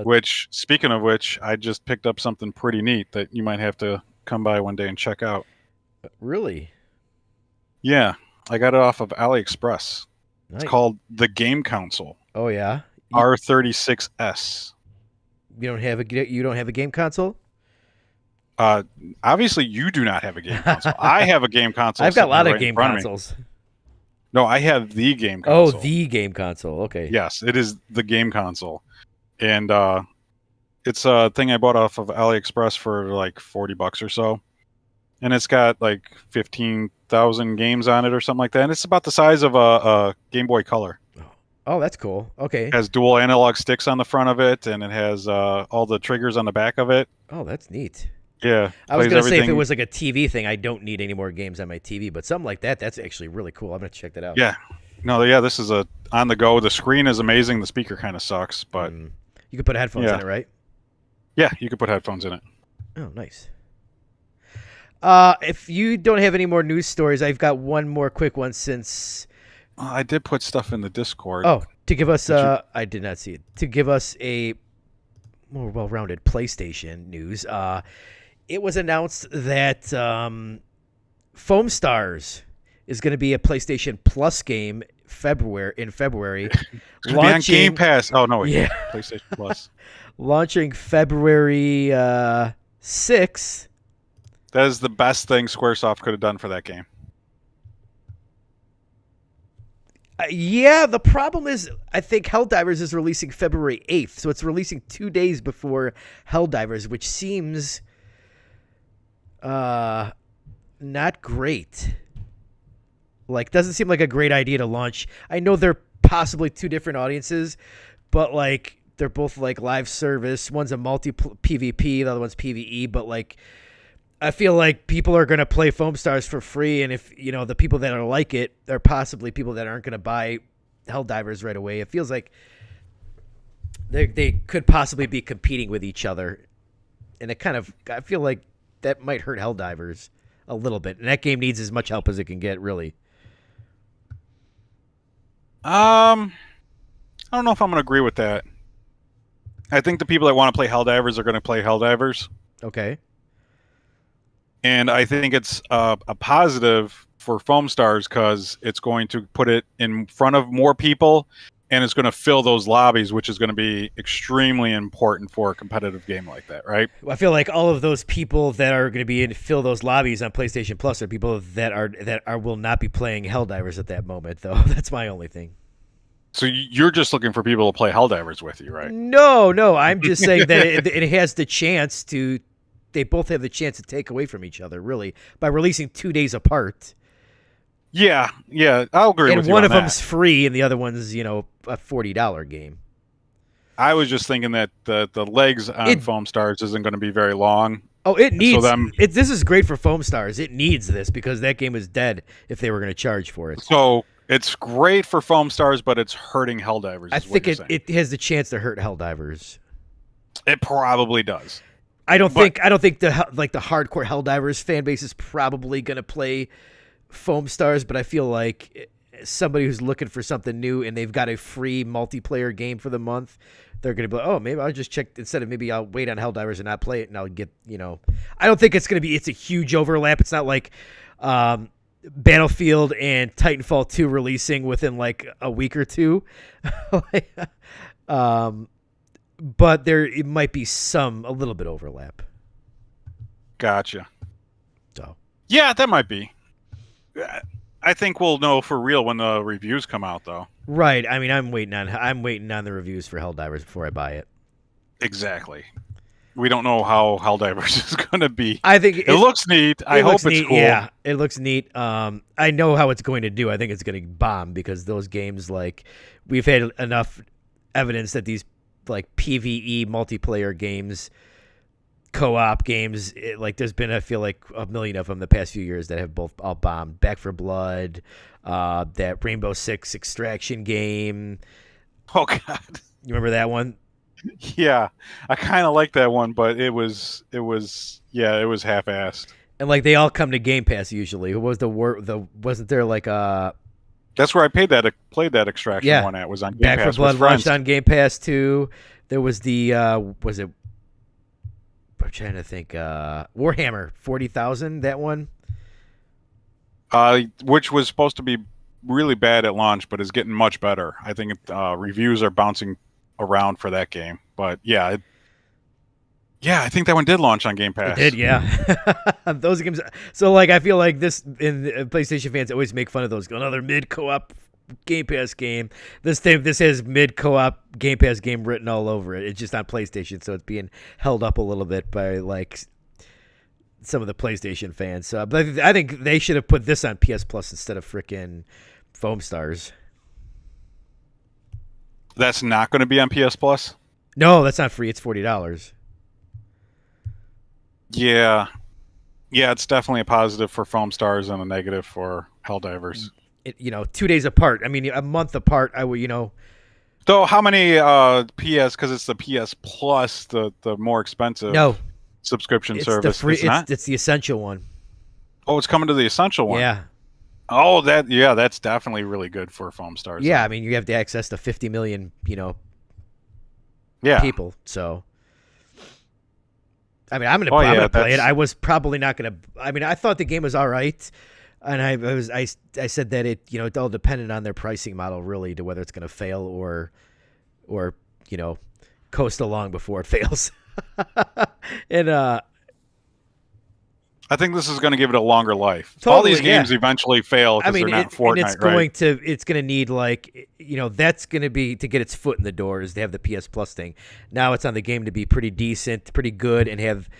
Which, speaking of which, I just picked up something pretty neat that you might have to come by one day and check out. Really? Yeah, I got it off of AliExpress. Nice. It's called the Game Console Oh yeah. R36S. You don't have a game console? Obviously, you do not have a game console. I have a game console. I've got a sitting lot of right in game front of me. consoles. No, I have the game Oh, console. the game console. Okay. Yes, it is the game console, and it's a thing I bought off of AliExpress for like $40 or so, and it's got like 15,000 games on it or something like that, and it's about the size of a Game Boy Color. Oh, that's cool. Okay. It has dual analog sticks on the front of it, and it has all the triggers on the back of it. Oh, that's neat. Yeah, I was plays gonna say if it everything- was like a TV thing, I don't need any more games on my TV, but something like that's actually really cool. I'm gonna check that out. Yeah, no, yeah, this is a on the go. The screen is amazing. The speaker kind of sucks, but You could put headphones Yeah. in it, right? yeah, you could put headphones in it. Oh, nice. If you don't have any more news stories, I've got one more quick one since. I did put stuff in the Discord. Oh, to give us, Did you- I did not see it. To give us a more well-rounded PlayStation news, it was announced that Foam Stars is going to be a PlayStation Plus game in February, It's gonna be on Game Pass. Oh no, wait, Yeah. PlayStation Plus. launching February 6th. That is the best thing SquareSoft could have done for that game. Yeah, the problem is I think Helldivers is releasing February 8th, so it's releasing 2 days before Helldivers, which seems not great. Like, doesn't seem like a great idea to launch. I know they're possibly two different audiences, but like they're both like live service. One's a multi PvP, the other one's PvE, but like I feel like people are going to play Foam Stars for free, and if the people that are like it are possibly people that aren't going to buy Helldivers right away. It feels like they could possibly be competing with each other, and I feel like that might hurt Helldivers a little bit, and that game needs as much help as it can get, really. I don't know if I'm going to agree with that. I think the people that want to play Helldivers are going to play Helldivers. Okay. And I think it's a positive for Foam Stars because it's going to put it in front of more people, and it's going to fill those lobbies, which is going to be extremely important for a competitive game like that, right? I feel like all of those people that are going to be in fill those lobbies on PlayStation Plus are people that will not be playing Helldivers at that moment, though. That's my only thing. So you're just looking for people to play Helldivers with you, right? No, I'm just saying that it has the chance to. They both have the chance to take away from each other, really, by releasing 2 days apart. Yeah, I'll agree with And you one on of that. them's free, and the other one's a $40 game. I was just thinking that the legs on Foam Stars isn't going to be very long, Oh, it And so needs them it. This is great for Foam Stars. It needs this because that game is dead if they were going to charge for it. so it's great for Foam Stars, but it's hurting Helldivers. I Is what think you're saying? it has the chance to hurt Helldivers. It probably does. I don't But think the hardcore Helldivers fan base is probably going to play Foam Stars, but I feel like somebody who's looking for something new and they've got a free multiplayer game for the month, they're going to be like, oh, maybe I'll just check instead of maybe I'll wait on Helldivers and not play it and I'll get, I don't think it's going to be, it's a huge overlap. It's not like Battlefield and Titanfall 2 releasing within like a week or two. But it might be a little bit overlap. gotcha. So Yeah, that might be. I think we'll know for real when the reviews come out, though. right. I mean, I'm waiting on the reviews for Helldivers before I buy it. Exactly. We don't know how Helldivers is going to be. I think it looks neat. I hope it's cool. Yeah, it looks neat. I know how it's going to do. I think it's going to bomb because those games, like, we've had enough evidence that these like PvE multiplayer games, co-op games, there's been, I feel like, a million of them the past few years that have both all bombed. Back for Blood, that Rainbow Six Extraction game. Oh God. You remember that one? Yeah, I kind of like that one, but it was half-assed. And like they all come to Game Pass usually. Who was wasn't there like That's where I played that Extraction one at, was on Game Back Pass for Blood with friends. launched on Game Pass too. There was the was it? I'm trying to think. Warhammer 40,000. That one. Which was supposed to be really bad at launch, but is getting much better. I think reviews are bouncing around for that game, but yeah, I think that one did launch on Game Pass. It did, yeah. Those games. So like, I feel like this in PlayStation fans always make fun of those. Another mid co-op Game Pass game. This has mid co-op Game Pass game written all over it. It's just on PlayStation, so it's being held up a little bit by like some of the PlayStation fans. So, but I think they should have put this on PS Plus instead of frickin' Foam Stars. That's not going to be on PS Plus? No, that's not free. It's $40. Yeah, it's definitely a positive for Foam Stars and a negative for Helldivers. 2 days apart. I mean, a month apart. I would, So how many PS? Because it's the PS Plus, the more expensive subscription service. It's the essential one. Oh, it's coming to the essential one. Yeah. Oh, that's definitely really good for Foam Stars. Yeah, I mean, you have the access to 50 million, people. So, I mean, I'm gonna play it. I was probably not gonna. I mean, I thought the game was all right, and I said that it all depended on their pricing model really to whether it's gonna fail or coast along before it fails. And I think this is going to give it a longer life. Totally, all these games eventually fail because they're not Fortnite, it's going to need that's going to be to get its foot in the door is to have the PS Plus thing. Now it's on the game to be pretty decent, pretty good, and have,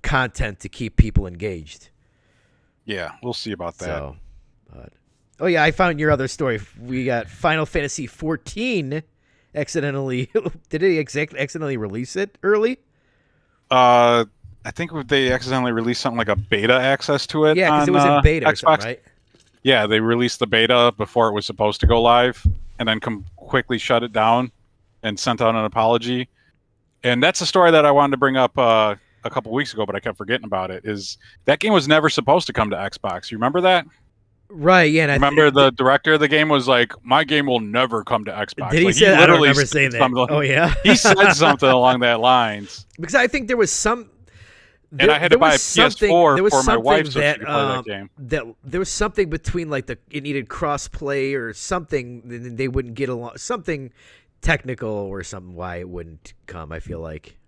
content to keep people engaged. Yeah, we'll see about that. So, I found your other story. We got Final Fantasy 14 accidentally. Did it accidentally release it early? I think they accidentally released something like a beta access to it. Yeah, because it was in beta or something, right? Yeah, they released the beta before it was supposed to go live, and then quickly shut it down and sent out an apology. And that's a story that I wanted to bring up a couple weeks ago, but I kept forgetting about it. Is that game was never supposed to come to Xbox? You remember that? Right. Yeah. And remember the director of the game was like, "My game will never come to Xbox." Did he say that? I don't remember saying that. Oh yeah. He said something along that lines. Because I think there was some. And I had to buy a PS4 for my wife so she could play that game. There was something between it needed cross-play or something, and they wouldn't get along. Something technical or something why it wouldn't come, I feel like.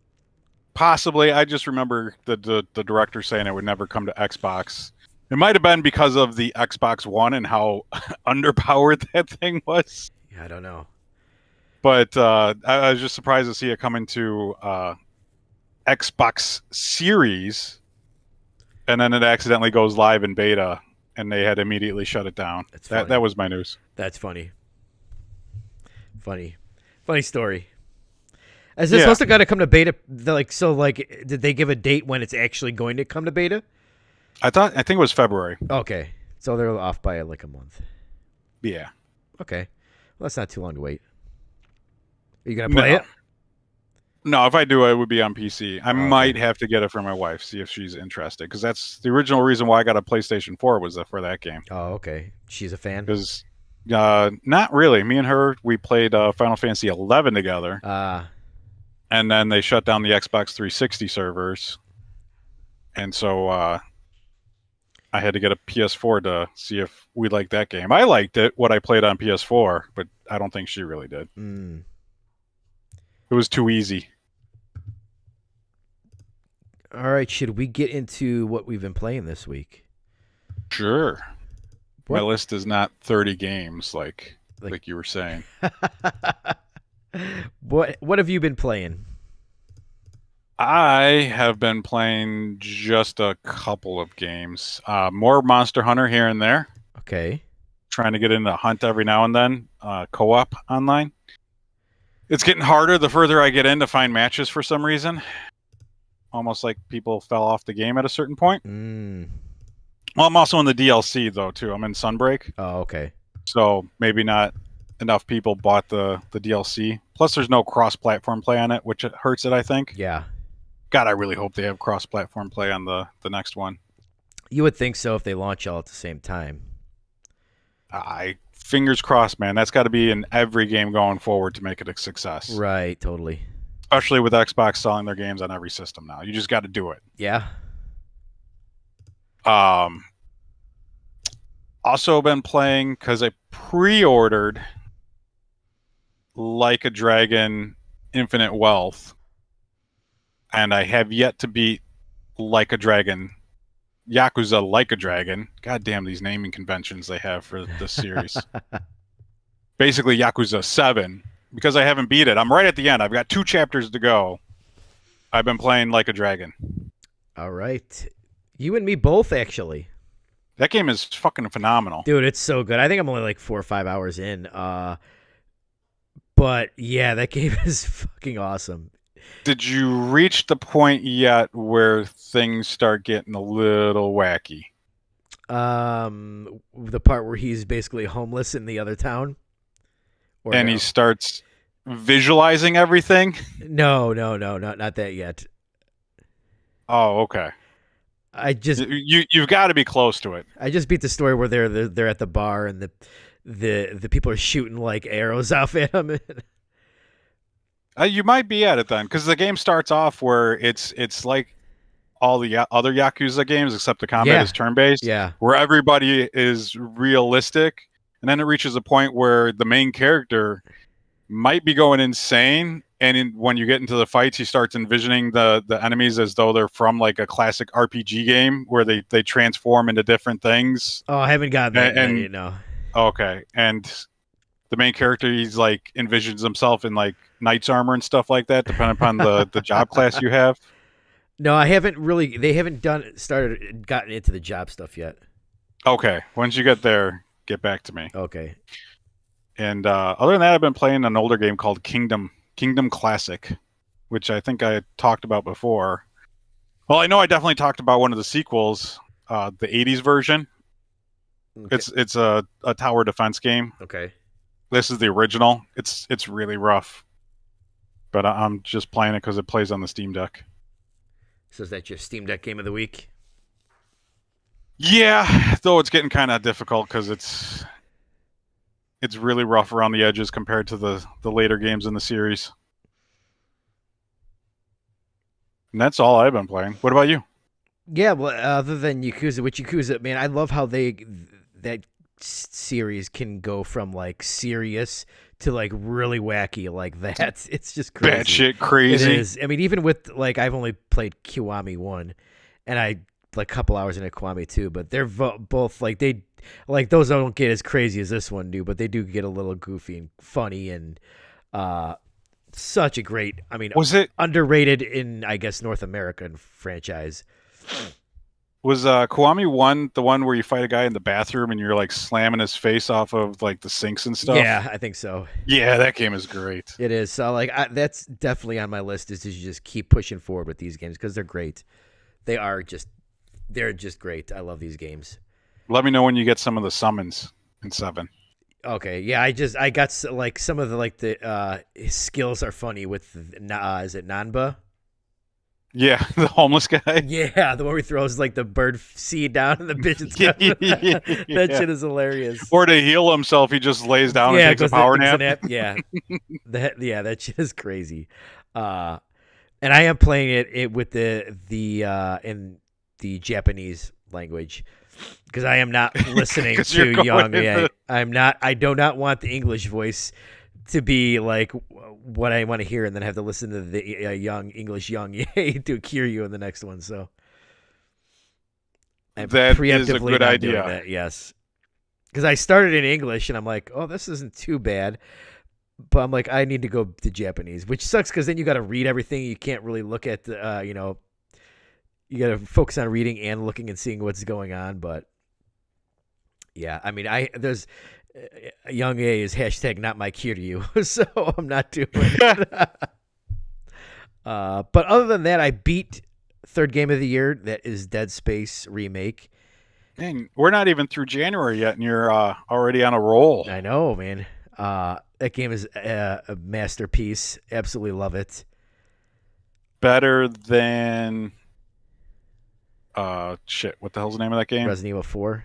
Possibly. I just remember the director saying it would never come to Xbox. It might have been because of the Xbox One and how underpowered that thing was. Yeah, I don't know. But I was just surprised to see it coming to Xbox Series, and then it accidentally goes live in beta, and they had immediately shut it down. That was my news. That's funny. Funny story. Is it supposed to kind of come to beta? Did they give a date when it's actually going to come to beta? I think it was February. Okay, so they're off by like a month. Yeah. Okay, well that's not too long to wait. Are you gonna play it? No, if I do, it would be on PC. I might have to get it for my wife, see if she's interested, because that's the original reason why I got a PlayStation 4 was for that game. Oh, okay. She's a fan? Because, not really. Me and her, we played Final Fantasy 11 together. And then they shut down the Xbox 360 servers. And so I had to get a PS4 to see if we liked that game. I liked it, what I played on PS4, but I don't think she really did. It was too easy. All right, should we get into what we've been playing this week? Sure. My list is not 30 games like you were saying. What have you been playing? I have been playing just a couple of games. More Monster Hunter here and there. Okay. Trying to get into Hunt every now and then. Co-op online. It's getting harder the further I get in to find matches for some reason. Almost like people fell off the game at a certain point. Well, I'm also in the DLC, though, too. I'm in Sunbreak. Oh, okay. So maybe not enough people bought the DLC. Plus, there's no cross-platform play on it, which hurts it, I think. Yeah. God, I really hope they have cross-platform play on the next one. You would think so if they launch all at the same time. Fingers crossed, man. That's got to be in every game going forward to make it a success. Right, totally. Especially with Xbox selling their games on every system now. You just got to do it. Yeah. Also been playing, because I pre-ordered Like a Dragon Infinite Wealth, and I have yet to beat Like a Dragon, Yakuza Like a Dragon. God damn these naming conventions they have for this series. Basically Yakuza 7, because I haven't beat it. I'm right at the end. I've got 2 chapters to go. I've been playing Like a Dragon. All right. You and me both, actually. That game is fucking phenomenal. Dude, it's so good. I think I'm only like 4 or 5 hours in. But yeah, that game is fucking awesome. Did you reach the point yet where things start getting a little wacky? The part where he's basically homeless in the other town? And he starts visualizing everything? No, not that yet. Oh, okay. You've got to be close to it. I just beat the story where they're at the bar and the people are shooting like arrows off at him. You might be at it then, because the game starts off where it's like all the other Yakuza games, except the combat is turn-based. Yeah. Where everybody is realistic, and then it reaches a point where the main character might be going insane. And when you get into the fights, he starts envisioning the enemies as though they're from like a classic RPG game where they transform into different things. Oh, I haven't gotten that yet, you know. Okay. And the main character, he's like envisions himself in like knight's armor and stuff like that, depending upon the job class you have. No, I haven't really. They haven't gotten into the job stuff yet. Okay. Once you get there, get back to me. Okay. And other than that, I've been playing an older game called Kingdom Classic, which I think I had talked about before. Well, I know I definitely talked about one of the sequels, the 80s version. Okay. It's a tower defense game. Okay. This is the original. It's really rough. But I'm just playing it because it plays on the Steam Deck. So is that your Steam Deck game of the week? Yeah, though it's getting kind of difficult because it's really rough around the edges compared to the later games in the series. And that's all I've been playing. What about you? Yeah, well, other than Yakuza, man, I love how that series can go from like serious to like really wacky like that. It's just crazy. Batshit crazy. It is. I mean, even with like I've only played Kiwami 1, and I like a couple hours into Kiwami 2, but they're both like those don't get as crazy as this one do, but they do get a little goofy and funny and such a great. I mean, was it underrated in I guess North American franchise? Was Kiwami 1 the one where you fight a guy in the bathroom and you're like slamming his face off of like the sinks and stuff? Yeah, I think so. Yeah, that game is great. It is. So like that's definitely on my list is to just keep pushing forward with these games because they're great. They're just great. I love these games. Let me know when you get some of the summons in 7. Okay, yeah, I got like some of the his skills are funny with is it Nanba? Yeah, the homeless guy. Yeah, the one where he throws like the bird seed down and the bitch. That shit is hilarious. Or to heal himself, he just lays down and takes a power nap. Yeah, that shit is crazy. And I am playing it with the in the Japanese language because I am not listening to young. Yeah, I'm not. I do not want the English voice to be like what I want to hear, and then have to listen to the young English young to hear you in the next one. So I'm that is a good idea. That, yes, because I started in English, and I'm like, oh, this isn't too bad. But I'm like, I need to go to Japanese, which sucks because then you got to read everything. You can't really look at the, you got to focus on reading and looking and seeing what's going on. But yeah, I mean, there's young A is hashtag not my Kiryu, so I'm not doing it. But other than that, I beat third game of the year. That is Dead Space remake. Dang, we're not even through January yet, and you're already on a roll. I know, man. That game is a masterpiece. Absolutely love it. Better than shit. What the hell's the name of that game? Resident Evil 4.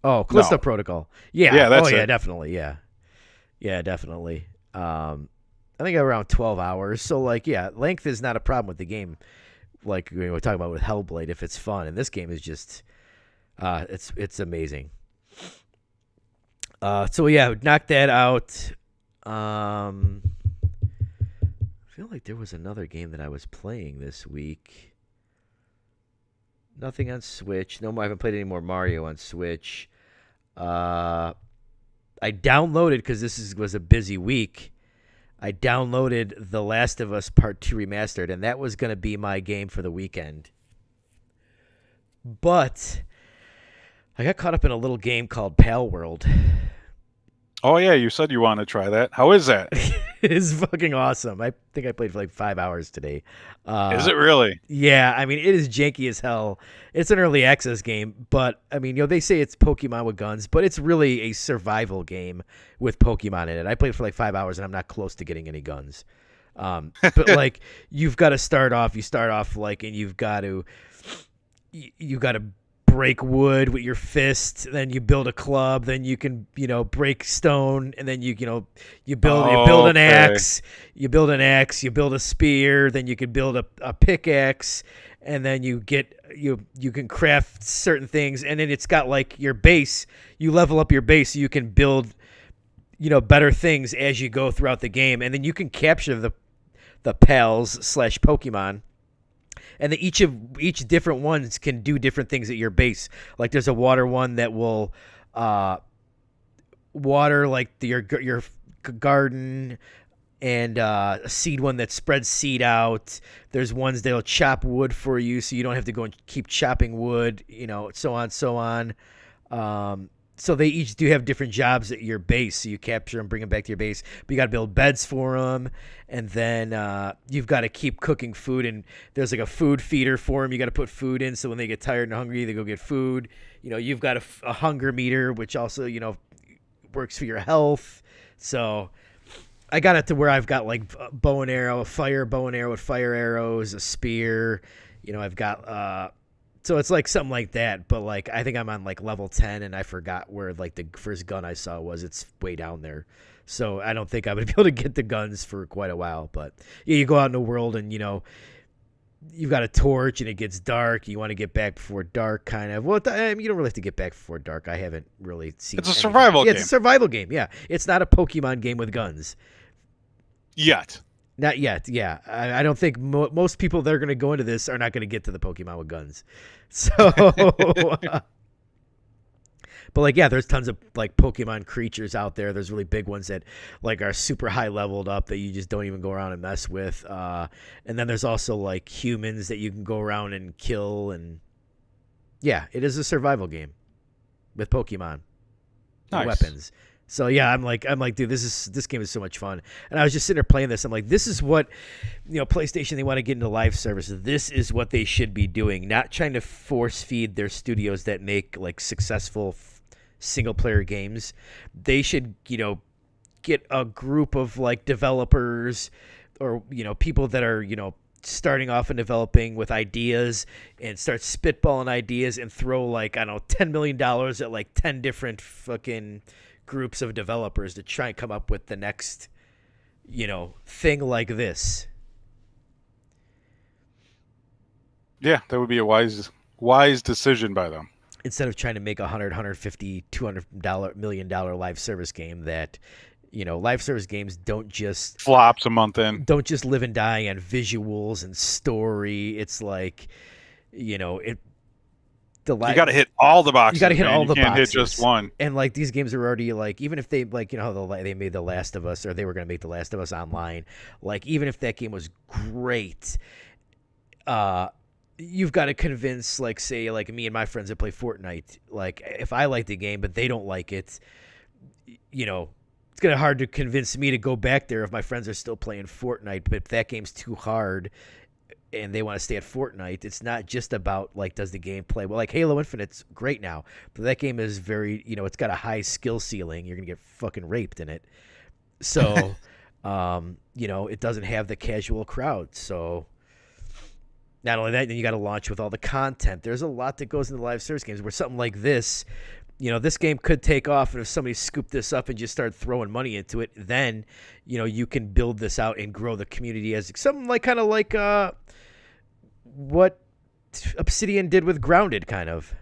Oh, Callisto Protocol. Yeah. Yeah, that's yeah, it. definitely. Yeah. Yeah, definitely. I think around 12 hours. So like, yeah, length is not a problem with the game. Like we're talking about with Hellblade, if it's fun, and this game is just, it's amazing. So yeah, knock that out. I feel like there was another game that I was playing this week. Nothing on Switch. No, I haven't played any more Mario on Switch. I downloaded, because was a busy week, I downloaded The Last of Us Part 2 Remastered, and that was going to be my game for the weekend. But I got caught up in a little game called Palworld. Oh, yeah, you said you want to try that. How is that? It's fucking awesome. I think I played for like 5 hours today. Is it really? Yeah, I mean, it is janky as hell. It's an early access game, but, I mean, they say it's Pokemon with guns, but it's really a survival game with Pokemon in it. I played for like 5 hours, and I'm not close to getting any guns. But, like, you start off, like, and you've got to break wood with your fist, then you build a club, then you can break stone, and then you build an axe, you build a spear, then you can build a pickaxe, and then you can craft certain things, and then it's got like your base, you level up your base so you can build better things as you go throughout the game, and then you can capture the pals / Pokemon. And then each different ones can do different things at your base. Like there's a water one that will water like your garden, and a seed one that spreads seed out. There's ones that'll chop wood for you, so you don't have to go and keep chopping wood. So on. So they each do have different jobs at your base. So you capture them, bring them back to your base. But you got to build beds for them. And then you've got to keep cooking food. And there's like a food feeder for them. You got to put food in. So when they get tired and hungry, they go get food. You've got a hunger meter, which also, works for your health. So I got it to where I've got like a bow and arrow, a fire bow and arrow with fire arrows, a spear. I've got... So it's like something like that, but like I think I'm on like level 10, and I forgot where like the first gun I saw was. It's way down there, so I don't think I would be able to get the guns for quite a while. But yeah, you go out in the world, and you've got a torch, and it gets dark. You want to get back before dark, kind of. Well, you don't really have to get back before dark. I haven't really seen. It's a survival game. It's a survival game. Yeah, it's not a Pokemon game with guns. Yet. Not yet, yeah. I don't think most people that are going to go into this are not going to get to the Pokemon with guns. So, but like, yeah, there's tons of like Pokemon creatures out there. There's really big ones that like are super high leveled up that you just don't even go around and mess with. And then there's also like humans that you can go around and kill, and Yeah, it is a survival game with Pokemon and Nice. weapons. So yeah, I'm like, dude, this game is so much fun. And I was just sitting there playing this. I'm like, this is what, PlayStation, they want to get into live services. This is what they should be doing, not trying to force feed their studios that make like successful single player games. They should, get a group of like developers or people that are starting off and developing with ideas and start spitballing ideas and throw like I don't know $10 million at like 10 different fucking groups of developers to try and come up with the next thing like this. Yeah, that would be a wise decision by them. Instead of trying to make $150, $200 million live service game that live service games don't just flops a month in. Don't just live and die on visuals and story. It's like, you got to hit all the boxes. You got to hit all the boxes. You can't hit just one. And like these games are already like, even if they like, they made The Last of Us, or they were going to make The Last of Us online. Like even if that game was great, you've got to convince, like, say, like me and my friends that play Fortnite. Like if I like the game but they don't like it, it's gonna be hard to convince me to go back there if my friends are still playing Fortnite. But if that game's too hard and they want to stay at Fortnite, it's not just about like does the game play well. Like Halo Infinite's great now, but that game is very it's got a high skill ceiling. You're gonna get fucking raped in it. So it doesn't have the casual crowd. So not only that, then you got to launch with all the content. There's a lot that goes into live service games where something like this. This game could take off, and if somebody scooped this up and just started throwing money into it, then, you can build this out and grow the community as something like kind of like what Obsidian did with Grounded, kind of.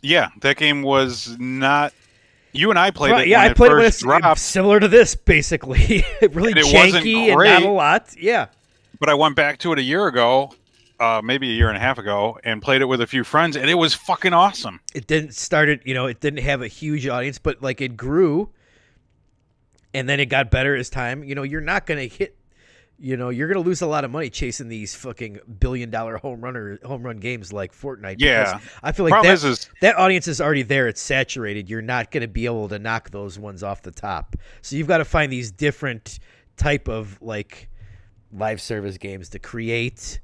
Yeah, that game was not. You and I played it. Yeah, when I played first it when it's similar to this, basically. Really janky and not a lot. Yeah, but I went back to it a year ago. Maybe a year and a half ago, and played it with a few friends, and it was fucking awesome. It didn't it didn't have a huge audience, but like it grew, and then it got better as time. You're not gonna hit, you're gonna lose a lot of money chasing these fucking $1 billion home run games like Fortnite. Yeah, I feel like that audience is already there. It's saturated. You're not gonna be able to knock those ones off the top. So you've got to find these different type of like live service games to create.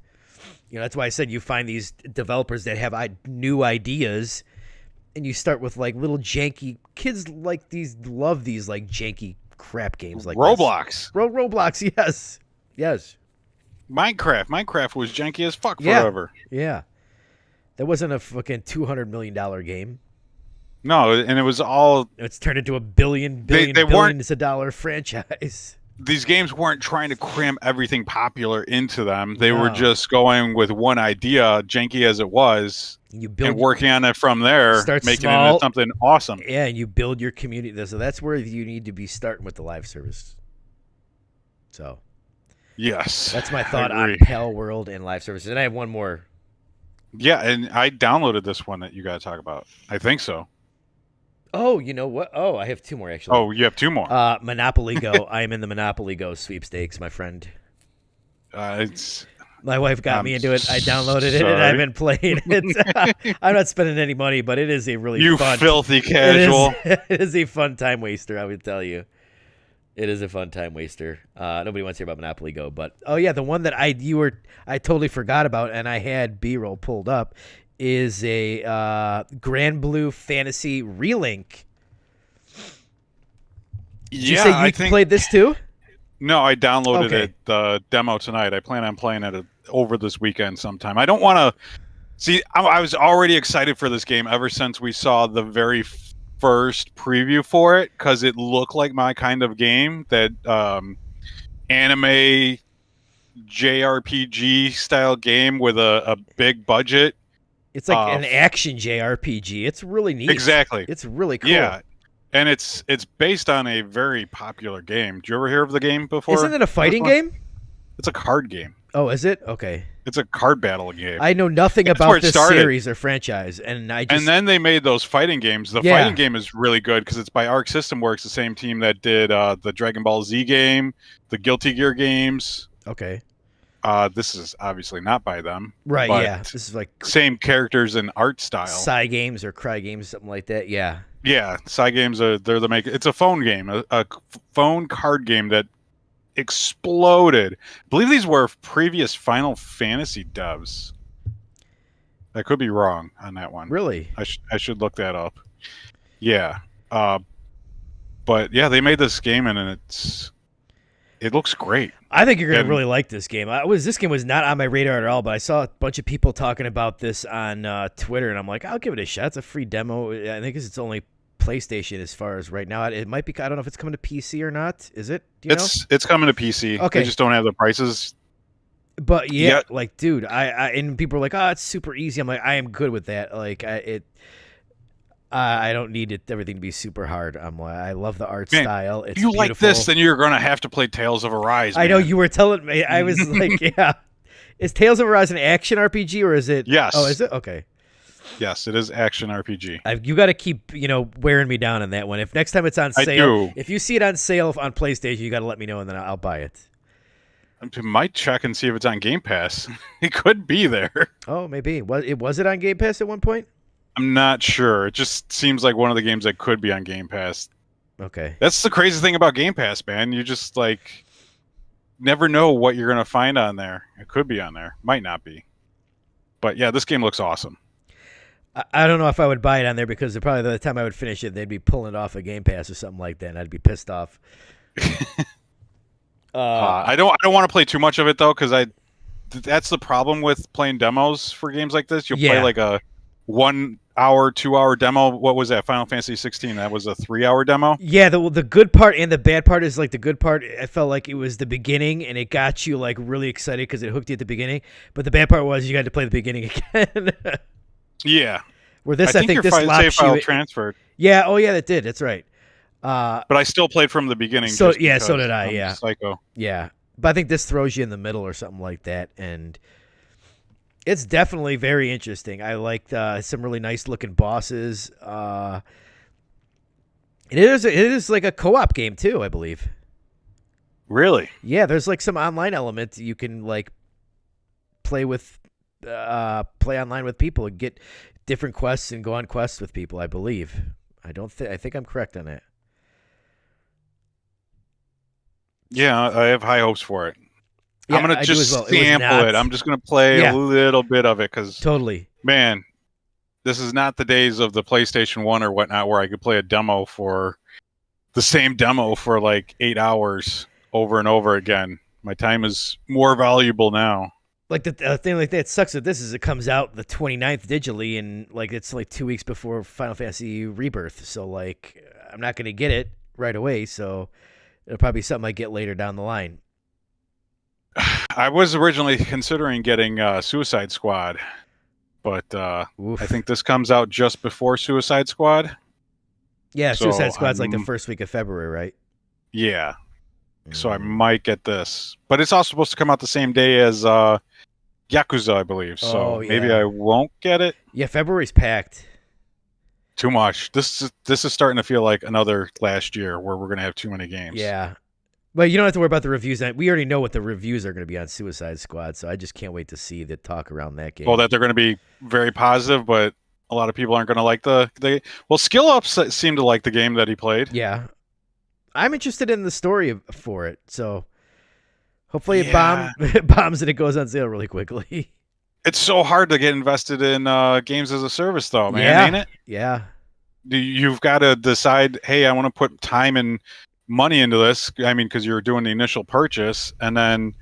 That's why I said you find these developers that have new ideas, and you start with like little janky kids love these like janky crap games like Roblox. Roblox, yes. Minecraft was janky as fuck forever. Yeah. That wasn't a fucking $200 million game. No, and it was all. It's turned into a billions of dollar franchise. These games weren't trying to cram everything popular into them. They were just going with one idea, janky as it was, and working on it from there, making it into something awesome. Yeah, and you build your community. So that's where you need to be starting with the live service. So, yes, that's my thought on Palworld and live services. And I have one more. Yeah, and I downloaded this one that you got to talk about. I think so. Oh, you know what? Oh, I have two more, actually. Oh, you have two more. Monopoly Go. I am in the Monopoly Go sweepstakes, my friend. My wife got me into it. I downloaded it, and I've been playing it. I'm not spending any money, but it is a really fun... You filthy casual. It is a fun time waster, I would tell you. It is a fun time waster. Nobody wants to hear about Monopoly Go, but... Oh, yeah, the one that I totally forgot about, and I had B-roll pulled up, is a Grand Blue Fantasy Relink. Did you say you played this too? No, I downloaded it, the demo tonight. I plan on playing it over this weekend sometime. I don't want to... See, I was already excited for this game ever since we saw the very first preview for it, because it looked like my kind of game, that anime JRPG style game with a big budget. It's like an action JRPG. It's really neat. Exactly. It's really cool. Yeah. And it's based on a very popular game. Did you ever hear of the game before? Isn't it a fighting game? It's a card game. Oh, is it? Okay. It's a card battle game. I know nothing about this series or franchise, and and then they made those fighting games. The fighting game is really good because it's by Arc System Works, the same team that did the Dragon Ball Z game, the Guilty Gear games. Okay. This is obviously not by them, Right, but yeah. This is like same characters and art style. Psy Games or Cry Games, something like that. Yeah. Yeah, Psy Games. They're the maker. It's a phone game, a phone card game that exploded. I believe these were previous Final Fantasy devs. I could be wrong on that one. Really? I should look that up. Yeah. But yeah, they made this game and it looks great. I think you're gonna really like this game. This game was not on my radar at all, but I saw a bunch of people talking about this on Twitter, and I'm like, I'll give it a shot. It's a free demo. I think it's only PlayStation as far as right now. It might be. I don't know if it's coming to PC or not. Is it? Do you know? It's coming to PC. Okay. They just don't have the prices. But yeah, like, dude, I and people are like, oh, it's super easy. I'm like, I am good with that. Like, I don't need everything to be super hard. I love the art style. It's you beautiful. like this, then you're gonna have to play Tales of Arise. I know you were telling me. I was like, yeah. Is Tales of Arise an action RPG or is it? Yes. Oh, is it? Okay. Yes, it is action RPG. You got to keep wearing me down on that one. If next time it's on sale, if you see it on sale on PlayStation, you got to let me know and then I'll buy it. I might check and see if it's on Game Pass. It could be there. Oh, maybe. Was it on Game Pass at one point? I'm not sure. It just seems like one of the games that could be on Game Pass. Okay. That's the crazy thing about Game Pass, man. You just never know what you're gonna find on there. It could be on there. Might not be. But yeah, this game looks awesome. I don't know if I would buy it on there because probably by the time I would finish it, they'd be pulling it off of Game Pass or something like that, and I'd be pissed off. I don't want to play too much of it though, because that's the problem with playing demos for games like this. You'll play like a 1 hour, 2 hour demo. What was that? Final Fantasy 16. That was a 3 hour demo. Yeah, the good part and the bad part is like the good part. I felt like it was the beginning and it got you like really excited because it hooked you at the beginning. But the bad part was you had to play the beginning again. Yeah. Where this, I think this save file transferred. Yeah. Oh yeah, that did. That's right. But I still played from the beginning. So yeah, so did I. Yeah. Psycho. Yeah, but I think this throws you in the middle or something like that, and it's definitely very interesting. I liked some really nice looking bosses. It is like a co-op game too, I believe. Really? Yeah, there's like some online element you can like play online with people and get different quests and go on quests with people. I believe. I think I'm correct on that. Yeah, I have high hopes for it. Yeah, I'm gonna just sample it. I'm just gonna play a little bit of it because man, this is not the days of the PlayStation 1 or whatnot where I could play a demo for the same demo for like 8 hours over and over again. My time is more valuable now. Like the thing like that sucks with this is it comes out the 29th digitally and like it's like 2 weeks before Final Fantasy Rebirth. So like I'm not gonna get it right away. So it'll probably be something I get later down the line. I was originally considering getting Suicide Squad, but I think this comes out just before Suicide Squad. Yeah, so Suicide Squad's like the first week of February, right? Yeah. So I might get this. But it's also supposed to come out the same day as Yakuza, I believe. So maybe I won't get it. Yeah, February's packed. Too much. This is starting to feel like another last year where we're going to have too many games. Yeah. But you don't have to worry about the reviews. We already know what the reviews are going to be on Suicide Squad, so I just can't wait to see the talk around that game. Well, that they're going to be very positive, but a lot of people aren't going to like well, Skill Ups seem to like the game that he played. Yeah. I'm interested in the story for it, so hopefully it bombs and it goes on sale really quickly. It's so hard to get invested in games as a service, though, man, ain't it? Yeah. You've got to decide, hey, I want to put time and money into this. I mean, because you're doing the initial purchase, and then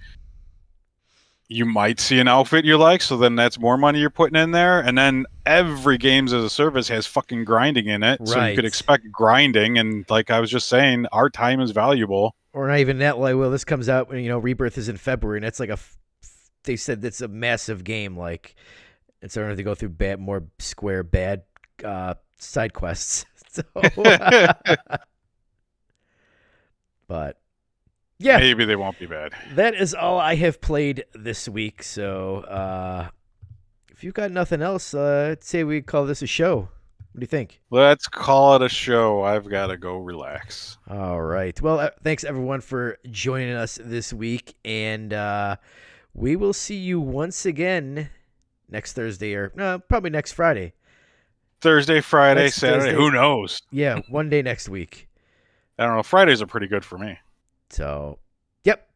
you might see an outfit you like, so then that's more money you're putting in there. And then every games as a service has fucking grinding in it, so you could expect grinding. And like I was just saying, our time is valuable. Or not even that. Like, well, this comes out when Rebirth is in February, and it's like they said that's a massive game. Like, and so I don't have to go through more square bad side quests. So, but yeah, maybe they won't be bad. That is all I have played this week. So if you've got nothing else, I'd say we call this a show. What do you think? Let's call it a show. I've got to go relax. All right. Well, thanks everyone for joining us this week, and we will see you once again next Thursday, or no, probably next Friday. Thursday, Friday, Next Saturday. Thursday. Who knows? Yeah, one day next week. I don't know. Fridays are pretty good for me. So, yep.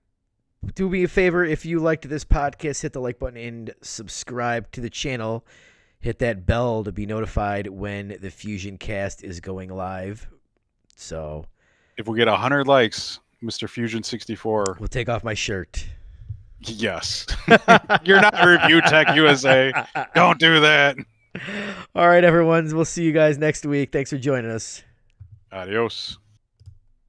Do me a favor, if you liked this podcast, hit the like button and subscribe to the channel. Hit that bell to be notified when the FusionCast is going live. So, If we get 100 likes, Mr. Fusion 64. we'll take off my shirt. Yes. You're not Review Tech USA. Don't do that. All right, everyone. We'll see you guys next week. Thanks for joining us. Adios.